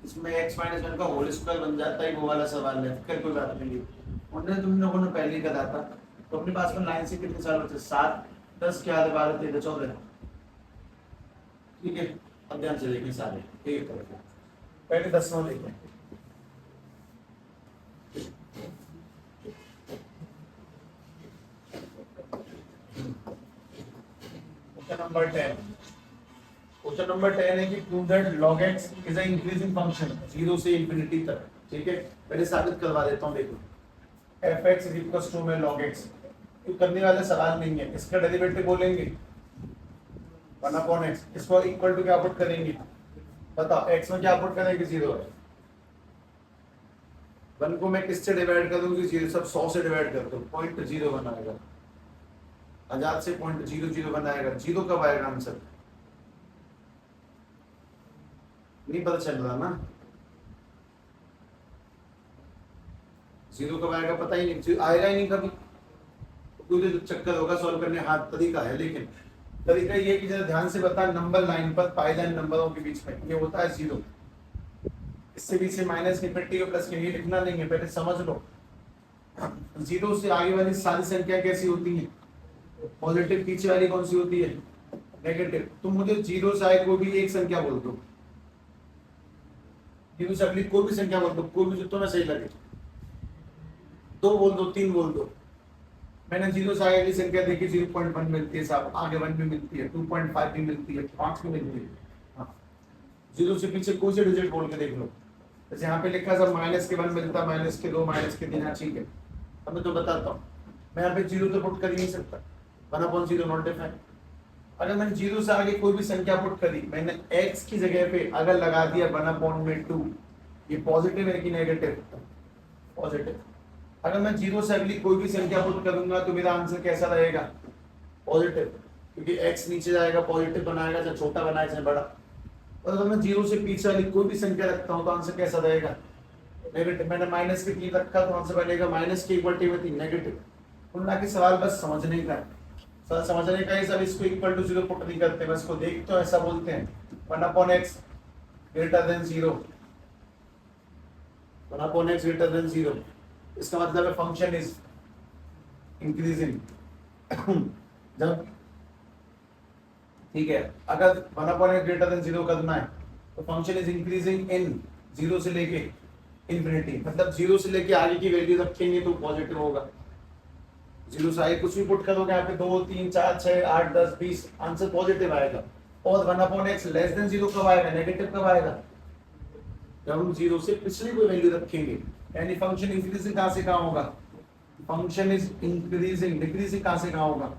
इसमें x - 1 का होल स्क्वायर बन जाता है, वो वाला सवाल है, फिर कोई बात नहीं। उन्होंने तुम लोगों ने पहले ही करा था। तो अपने पास में 9 से कितने साल बचे? 7, 10 क्या है? 12, 13, 14। ठीक है, अब ध्यान से देखें सारे एक करके। पहले 10वां देखें, क्वेश्चन नंबर 10। क्वेश्चन नंबर 10 है कि prove that log x is a increasing function 0 से इंफिनिटी तक। ठीक है, पहले साबित करवा देता हूं। देखो f(x) = में log x, तो करने वाले सवाल नहीं है, इसका डेरिवेटिव बोलेंगे 1/x। इसको इक्वल टू क्या पुट करेंगे? बताओ, x में क्या पुट करेंगे? 0 है। 1 को मैं किससे डिवाइड कर दूंगी? 0 सब 100 से डिवाइड कर दो, 0.0 बनाएगा। आजाद से 0.00 बनाएगा। 0 कब आएगा आंसर? नहीं पता चल रहा ना, 0 कब आएगा पता ही नहीं, आएगा ही नहीं कभी। तो चक्कर होगा सॉल्व करने, हाथ तरीका है, लेकिन तरीका ये कि जरा ध्यान से बता, नंबर लाइन पर पाई लाइन नंबरों के बीच में ये होता है 0। इससे बीच से माइनस इन्फिनिटी और प्लस के लिए लिखना नहीं है, पहले समझ लो। 0 से आगे वाली सारी संख्या कैसी होती है? पॉजिटिव। पीछे वाली कौन सी होती है? नेगेटिव। तुम मुझे 0 से आगे कोई भी एक संख्या बोल दो, 0 से अगली कोई भी संख्या बोल दो, कोई भी जो तुम्हें सही लगे। 2 बोल दो, 3 बोल दो। मैंने 0 से आगे अगली संख्या देखी, 0.1 मिलती है साहब, आगे 1 भी मिलती है, 2.5 भी मिलती है, 5 भी मिलती है। हाँ जीरो से पीछे कोई से डिजिट बोल के देख लो। जैसे यहाँ पे लिखा सब -1 मिलता, -2 -3, हाँ ठीक है। अब मैं तो बताता हूँ, मैं यहाँ पे जीरो तो पुट कर ही नहीं सकता, 1/0 नॉट डिफाइंड। अगर मैंने जीरो से आगे कोई भी संख्या पुट करी, मैंने x की जगह पे अगर लगा दिया 1/2, ये पॉजिटिव है कि नेगेटिव? पॉजिटिव। अगर मैं जीरो से अगली कोई भी संख्या पुट करूंगा तो मेरा आंसर कैसा रहेगा? पॉजिटिव, क्योंकि x नीचे जाएगा, पॉजिटिव बनाएगा, चाहे छोटा बनाए चाहे बड़ा। और अगर मैं जीरो से पीछे वाली कोई भी संख्या रखता हूँ तो आंसर कैसा रहेगा? नेगेटिव। मैंने -3 रखा तो आंसर बनेगा -3 नेगेटिव। कुल के सवाल बस समझने का है, सर समझने का ही, सब इसको इक्वल टू जीरो पुट नहीं करते, बस को देखते हो ऐसा बोलते हैं 1/x greater than 0, 1/x greater than 0, इसका मतलब है फंक्शन इज इंक्रीजिंग। जब ठीक है, अगर 1/x ग्रेटर देन 0 करना है तो फंक्शन इज इंक्रीजिंग इन 0 से लेके इंफिनिटी, मतलब 0 से लेके आगे की वैल्यू रखेंगे तो पॉजिटिव होगा। 0 से आगे कुछ भी पुट करोगे यहाँ पे 2 3 4 6 8 10 20 आंसर पॉजिटिव आएगा। और 1/x लेस देन 0 कब आएगा? नेगेटिव कब आएगा? जब हम 0 से पिछली कोई वैल्यू रखेंगे, यानी फंक्शन इंक्रीजिंग कहां से कहां होगा? फंक्शन इज इंक्रीजिंग, डिक्रीजिंग कहां से कहां होगा?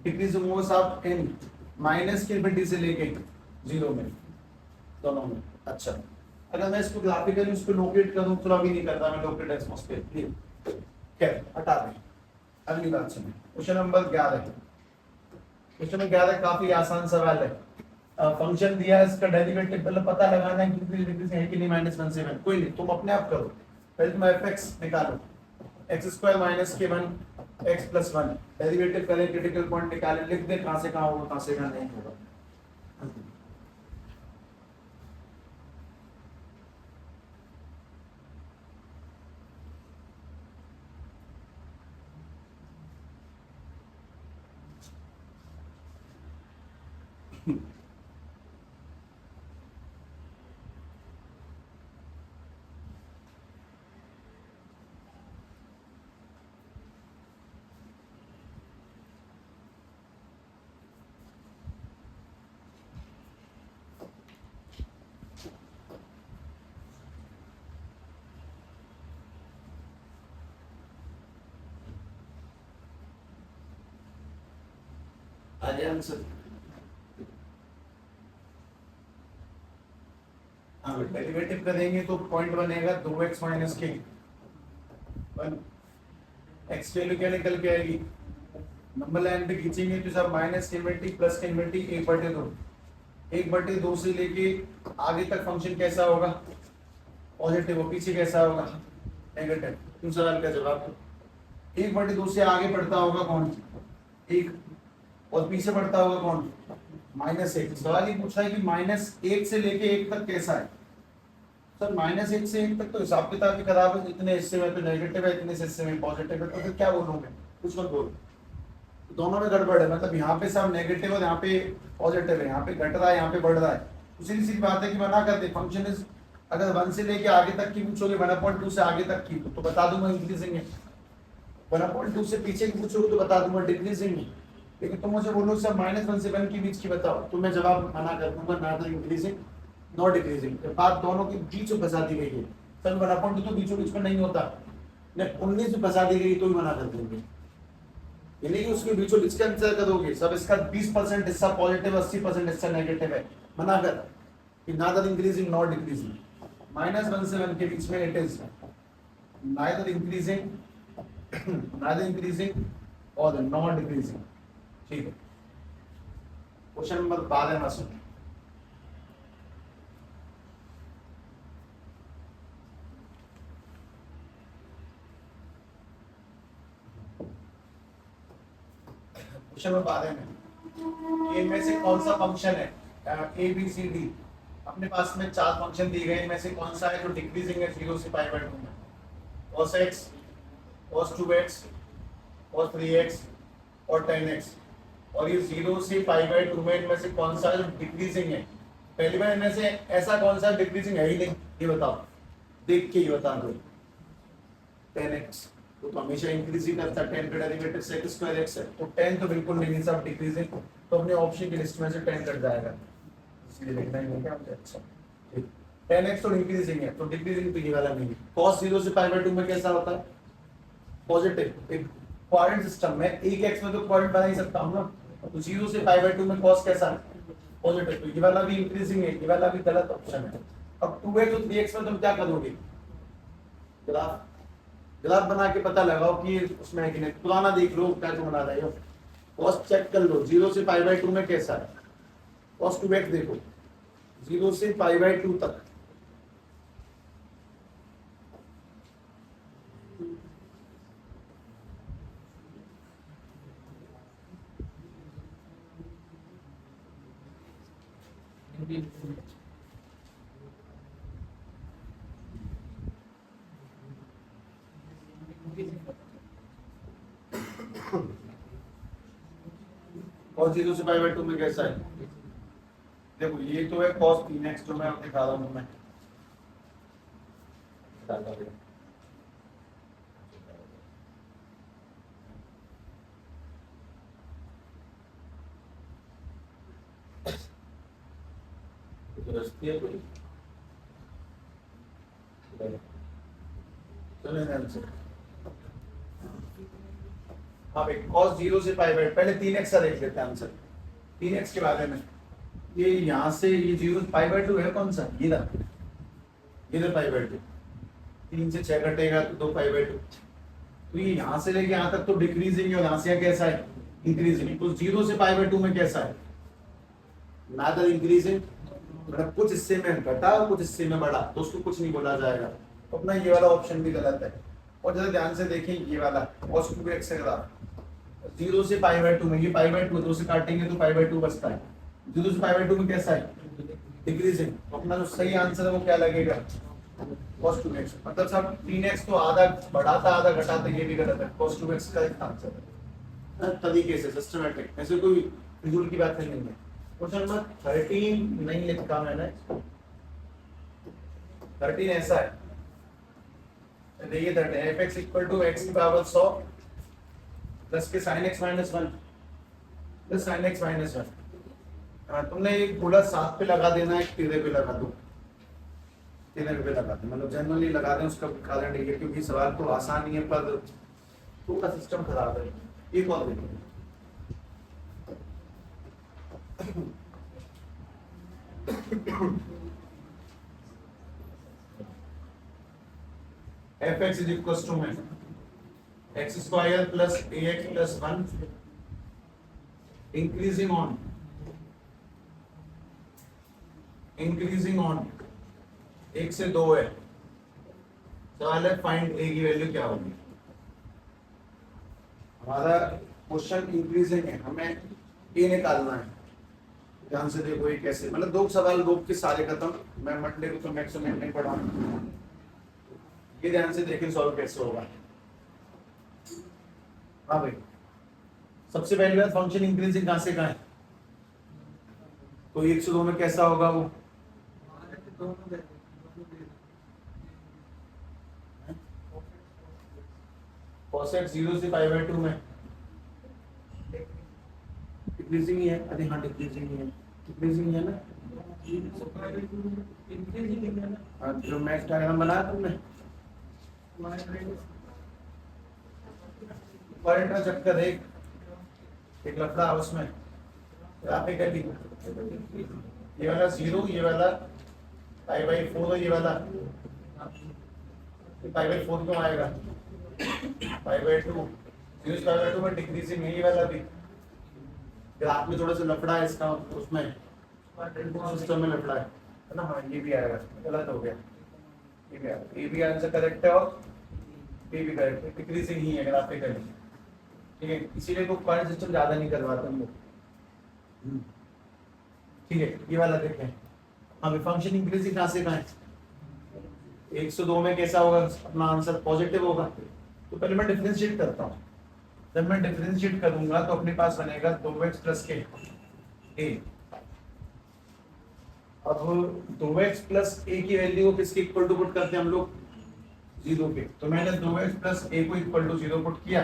डिक्रीजिंग होगा साहब इन माइनस की इंफिनिटी से लेके 0 में, दोनों में। अच्छा, अगर मैं इसको ग्राफिकली उसको लोकेट करूं तो अभी नहीं करता मैं लोकेट एक्समोस पे, खैर हटा दें। अगली बात सुनिए, क्वेश्चन नंबर 11। क्वेश्चन नंबर 11 काफी आसान सवाल है। फंक्शन दिया है, इसका डेरिवेटिव मतलब पता लगाना है कि डिग्री से है कि नहीं -1 से 1, कोई नहीं, तुम अपने आप करो। पहले तुम fx निकालो, x² - k1 x + 1, डेरिवेटिव करें, क्रिटिकल पॉइंट निकालें, लिख दे कहां से कहां होगा, कहां से कहां नहीं होगा। आंसर हाँ, डेरिवेटिव करेंगे तो पॉइंट बनेगा 2x - k 1, x की वैल्यू क्या निकल के आएगी? नंबर लाइन पे खींचेंगे तो सब माइनस की इन्फिनिटी प्लस की इन्फिनिटी 1/2, 1/2 से लेके आगे तक फंक्शन कैसा होगा? पॉजिटिव। और पीछे कैसा होगा? नेगेटिव। इन सवाल का जवाब 1/2 से आगे बढ़ता होगा कौन? 1, और पीछे बढ़ता होगा कौन? -1। सवाल ये पूछा है कि -1 से लेके 1 तक कैसा है? सर -1 से 1 तक तो हिसाब किताब भी खराब है, इतने हिस्से में तो नेगेटिव है, इतने हिस्से में पॉजिटिव है, तो फिर क्या बोलूंगा? कुछ मत बोलो, दोनों में गड़बड़ है। मतलब यहाँ पे सब नेगेटिव और यहाँ पे पॉजिटिव है, यहाँ पे घट रहा है, यहाँ पे बढ़ रहा है। उसी सी बात है कि मना कर दे फंक्शन इज, अगर 1 से लेके आगे तक की पूछोगे, 1/2 से आगे तक की तो बता दूंगा इंक्रीजिंग है, 1/2 से पीछे की पूछोगे तो बता दूंगा डिक्रीजिंग है। लेकिन तुम मुझे बोलो सर -1 से 1 के बीच की बताओ, तो मैं जवाब मना कर दूंगा, ना तो इंक्रीजिंग नॉट डिक्रीजिंग। बात दोनों के बीच में फंसा दी गई है। सर 1/2 तो बीचों बीच में नहीं होता, 19 में फंसा दी गई तो ही मना कर देंगे, यानी कि उसके बीचों बीच का आंसर करोगे सब, इसका 20% हिस्सा पॉजिटिव, 80% हिस्सा नेगेटिव है, मना कर कि नादर इंक्रीजिंग नॉट डिक्रीजिंग। -1 से 1 के बीच में it is neither increasing, neither increasing और नॉट डिक्रीजिंग। ठीक है, क्वेश्चन नंबर 12 में सुनिए। क्वेश्चन नंबर 12 में इनमें से कौन सा फंक्शन है, ए बी सी डी, अपने पास में 4 फंक्शन दिए गए, इनमें से कौन सा है जो डिक्रीजिंग है 0 से π/2 में? cos x, cos 2x, cos 3x और tan x। और ये 0 से π/2 में इनमें से कौन सा जो डिक्रीजिंग है? पहली बार इनमें से ऐसा कौन सा डिक्रीजिंग है ही नहीं, ये बताओ, देख के ही बता दो। tan x तो हमेशा इंक्रीज ही करता है, tan का डेरिवेटिव sec² x है, तो tan तो बिल्कुल नहीं, सब डिक्रीजिंग, तो अपने ऑप्शन की लिस्ट में से tan कट जाएगा, इसलिए लिखना ही होगा। अच्छा, 10x तो इंक्रीजिंग है, तो डिक्रीजिंग तो ये वाला नहीं है। cos 0 से पाई बाय 2 में कैसा होता है? पॉजिटिव। एक क्वाड्रेंट सिस्टम में एक x में तो क्वाड्रेंट बना ही सकता हूं ना, तो 0 से पाई बाय 2 में cos कैसा है? पॉजिटिव। तो ये वाला भी इंक्रीजिंग है, ये वाला भी गलत ऑप्शन है। अब 2x और 3x में तुम क्या करोगे? ग्राफ ग्राफ बना के पता लगाओ कि उसमें है कि नहीं। पुराना देख लो क्या तुम बना रहे हो, cos चेक कर लो 0 से पाई बाय 2 में कैसा है। cos 2x देखो 0 से पाई बाय 2 तक, cos 0 से पाई बाय 2 में कैसा है? देखो ये तो है cos 3x जो मैं दिखा रहा हूँ। मैं हाँ भाई cos 0 से पाई बाय, पहले 3x का देख लेते हैं आंसर। 3x के बारे में ये यहाँ से ये 0 पाई बाय 2 है कौन सा? ये रहा, ये पाई बाय 2। 3 से 6 कटेगा तो 2 पाई बाय 2। तो ये यहाँ से लेके यहाँ तक तो डिक्रीजिंग है, और यहाँ से यहाँ कैसा है? इंक्रीजिंग। तो 0 से पाई बाय 2 में कैसा है? नादर इंक्रीजिंग, मतलब कुछ हिस्से में घटा और कुछ हिस्से में बढ़ा, तो उसको कुछ नहीं बोला जाएगा। तो अपना ये वाला ऑप्शन भी गलत है। और जरा ध्यान से देखें ये वाला cos 2x है, 0 से पाई बाय 2 में, ये पाई बाय 2 2 से काटेंगे तो पाई बाय 2 बचता है। 0 से पाई बाय 2 में कैसा है? डिक्रीजिंग। तो अपना जो सही आंसर है वो क्या लगेगा? cos 2x। मतलब सब 3x तो आधा बढ़ाता आधा घटाता, ये भी गलत है। cos 2x का एक आंसर है तरीके से सिस्टमैटिक, ऐसे कोई फिजूल की बात नहीं है। क्वेश्चन नंबर 13 नहीं लिखा मैंने, 13 ऐसा है, देखिए 13 fx इक्वल टू x की पावर 100 प्लस के sin x minus 1 plus sin x minus 1। तुमने एक बोला 7 पे लगा देना, एक 13 पे लगा दो, 13 पे लगा दो, मतलब जनरली लगा दें। उसका कारण ये है क्योंकि सवाल तो आसान ही है पर पूरा सिस्टम खराब है। एक और देखो fx is equals to में x square plus ax plus 1 increasing on 1 से 2 है। सवाल है फाइंड a की वैल्यू क्या होगी। हमारा क्वेश्चन इंक्रीजिंग है, हमें a निकालना है। ध्यान से देखो ये कैसे, मतलब 2 सवाल रोक के सारे खत्म। मैं मंडे को तो मैक्सिमम नहीं पढ़ाऊंगा, ये ध्यान से देखें सॉल्व कैसे होगा। हाँ भाई, सबसे पहली बात फंक्शन इंक्रीजिंग कहां से कहां है? तो 1 से 2 में कैसा होगा वो? cosec 0 से पाई बाय 2 में डिक्रीजिंग ही है। अरे हाँ डिक्रीजिंग ही है, डिक्रीजिंग है ना। हाँ जो मैच डायग्राम बनाया तुमने, करंट का चक्कर एक लफड़ा उसमें ग्राफिकली, ये वाला 0, ये वाला पाई बाय 4 और ये वाला पाई बाय 4 क्यों आएगा? पाई बाय 2, 0 पाई बाय 2 में डिक्रीजिंग है। ये वाला भी ग्राफ में थोड़ा सा लफड़ा है इसका, उसमें सिस्टम में लफड़ा है ना। हाँ ये भी आएगा, गलत हो गया, ये भी आएगा। ये भी आंसर करेक्ट है और ये भी करेक्ट है, डिक्रीजिंग ही है ग्राफिकली। ठीक है, इसीलिए तो करंट सिस्टम ज्यादा नहीं करवाते हम लोग। ठीक है, ये वाला देखें हमें फंक्शन इंक्रीजिंग कहां से कहां है? 1 से 2 में कैसा होगा? अपना आंसर पॉजिटिव होगा। तो पहले मैं डिफरेंशिएट करता हूं। जब मैं डिफरेंशिएट करूंगा तो अपने पास बनेगा 2x प्लस के a। अब 2x प्लस a की वैल्यू को किसके इक्वल टू पुट करते हैं हम लोग? 0 के। तो मैंने 2x प्लस a को इक्वल टू 0 पुट किया।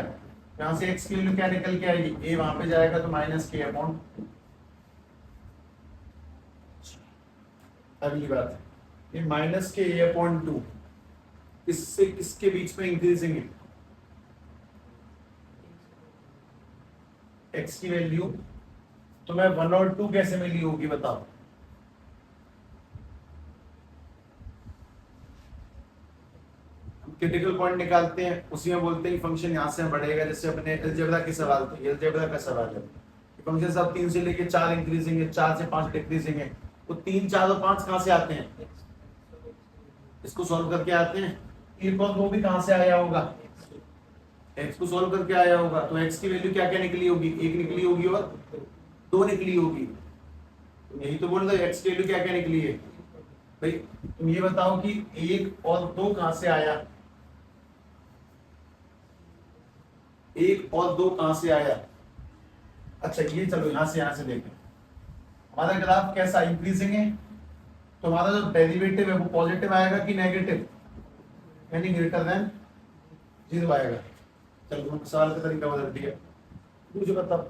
यहाँ से x की वैल्यू क्या निकल के आएगी? a वहां पे जाएगा तो माइनस k अपॉन। अगली बात ये माइनस के a अपॉन 2 इससे किसके बीच में इंक्रीजिंग है? x की वैल्यू तो मैं 1 और 2 कैसे मिली होगी बताओ? क्रिटिकल पॉइंट निकालते हैं, उसी में बोलते हैं कि फंक्शन यहाँ से बढ़ेगा। जैसे अपने अलजेब्रा के सवाल थे, अलजेब्रा का सवाल है, फंक्शन सब 3 से लेके 4 इंक्रीजिंग है, 4 से 5 डिक्रीजिंग है, तो 3, 4 और 5 कहाँ से आते हैं? इसको सॉल्व करके आते हैं। एक और 2 भी कहाँ से आया होगा? x को सॉल्व करके आया होगा। तो x की वैल्यू क्या क्या निकली होगी? 1 निकली होगी और 2 निकली होगी। यही तो बोल रहे, x की वैल्यू क्या क्या निकली है भाई? तुम ये बताओ कि 1 और 2 कहाँ से आया? 1 और 2 कहां से आया? अच्छा ये चलो यहां से देखें, हमारा ग्राफ कैसा इंक्रीजिंग है, तो हमारा जो डेरिवेटिव है वो पॉजिटिव आएगा कि नेगेटिव, यानी ग्रेटर देन 0 आएगा। चलो हम सवाल का तरीका बदल दिया। मुझे बताओ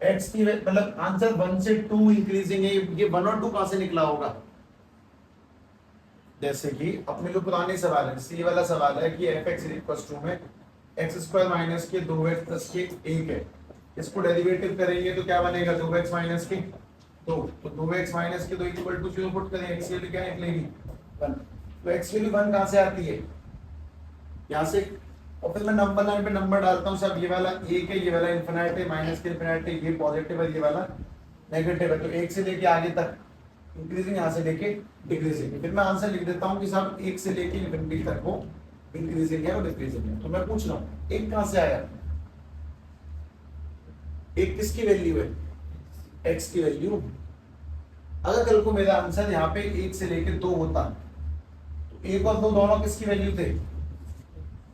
x की मतलब आंसर 1 से 2 इंक्रीजिंग है, ये 1 और 2 कहां से निकला होगा? जैसे कि अपने जो पुराने सवाल है, जैसे ये वाला सवाल है कि f(x) में x² माइनस के 2x प्लस के 1 है, इसको डेरिवेटिव करेंगे तो क्या बनेगा? 2x माइनस के 2, तो 2x माइनस के 2 इक्वल टू 0 पुट करें, x की वैल्यू क्या निकलेगी? 1। तो x की वैल्यू 1 कहां से आती है? यहां से। और फिर मैं नंबर लाइन पे नंबर डालता हूं, सब ये वाला 1 है, ये वाला इनफिनिट है, माइनस के इनफिनिट है, ये पॉजिटिव है, ये वाला नेगेटिव है। तो 1 से लेके आगे तक इंक्रीजिंग, यहां से लेके डिक्रीजिंग। फिर मैं आंसर लिख देता हूं कि सब 1 से लेके इनफिनिटी तक वो इंक्रीजिंग है और डिक्रीजिंग है। तो मैं पूछ रहा हूं 1 कहां से आया? 1 किसकी वैल्यू है? x की वैल्यू। अगर कल को मेरा आंसर यहाँ पे 1 से लेके 2 होता, तो 1 और 2 दोनों किसकी वैल्यू थे?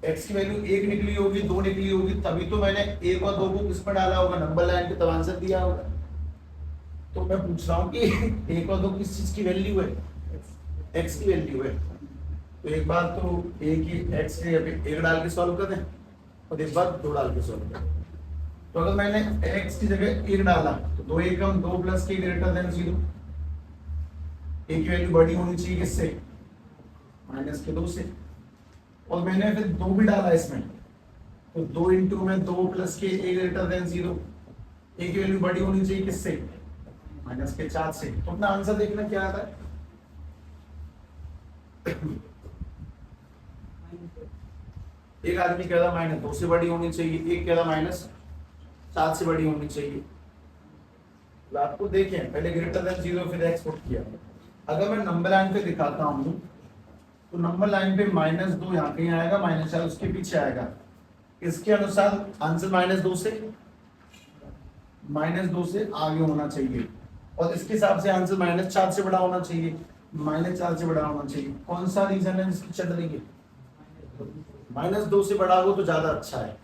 x की वैल्यू 1 निकली होगी, 2 निकली होगी, तभी तो मैंने 1 और 2 को किस पर डाला होगा? नंबर लाइन पे, तब आंसर दिया होगा। तो मैं पूछ रहा हूँ कि 1 और 2 किस चीज की वैल्यू है? x की वैल्यू है। तो एक बार तो एक ही x के अभी 1 डाल के सॉल्व कर दें और एक बार 2 डाल के सॉल्व करें। तो अगर मैंने x की जगह 1 डाला तो 2 एकम 2 प्लस के ग्रेटर देन 0, a की वैल्यू बड़ी होनी चाहिए किससे? माइनस के 2 से। और मैंने फिर 2 भी डाला इसमें, तो 2 इंटू में 2 प्लस के a ग्रेटर देन 0, a की वैल्यू बड़ी होनी चाहिए किससे? माइनस के 4 से। तो अपना आंसर देखना क्या आता है? एक आदमी कह रहा माइनस 2 से बड़ी होनी चाहिए, एक कह रहा माइनस 7 से बड़ी होनी चाहिए। तो आपको देखें, पहले ग्रेटर देन 0 फिर x पुट किया। अगर मैं नंबर लाइन पे दिखाता हूं तो नंबर लाइन पे -2 यहाँ कहीं आएगा, -4 उसके पीछे आएगा। इसके अनुसार आंसर -2 से आगे होना चाहिए, और इसके हिसाब से आंसर -4 से बड़ा होना चाहिए, -4 से बड़ा होना चाहिए। कौन सा रीजन है जिसकी चल रही है? -2 से बड़ा हो तो ज्यादा अच्छा है।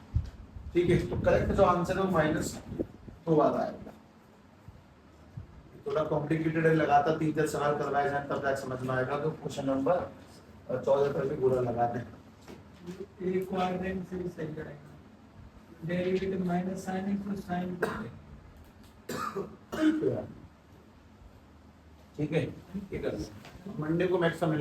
ठीक है, तो करेक्ट जो आंसर है वो -2 वाला आएगा। थोड़ा कॉम्प्लिकेटेड है, लगातार 3-4 सवाल करवाए जाए तब जाके समझ में आएगा। तो क्वेश्चन नंबर 14 पर भी पूरा लगा दें। एक क्वाड्रेंट से भी सही करेंगे। Derivative minus sine plus sine. ठीक है, ठीक है, मंडे को मैक्सिमम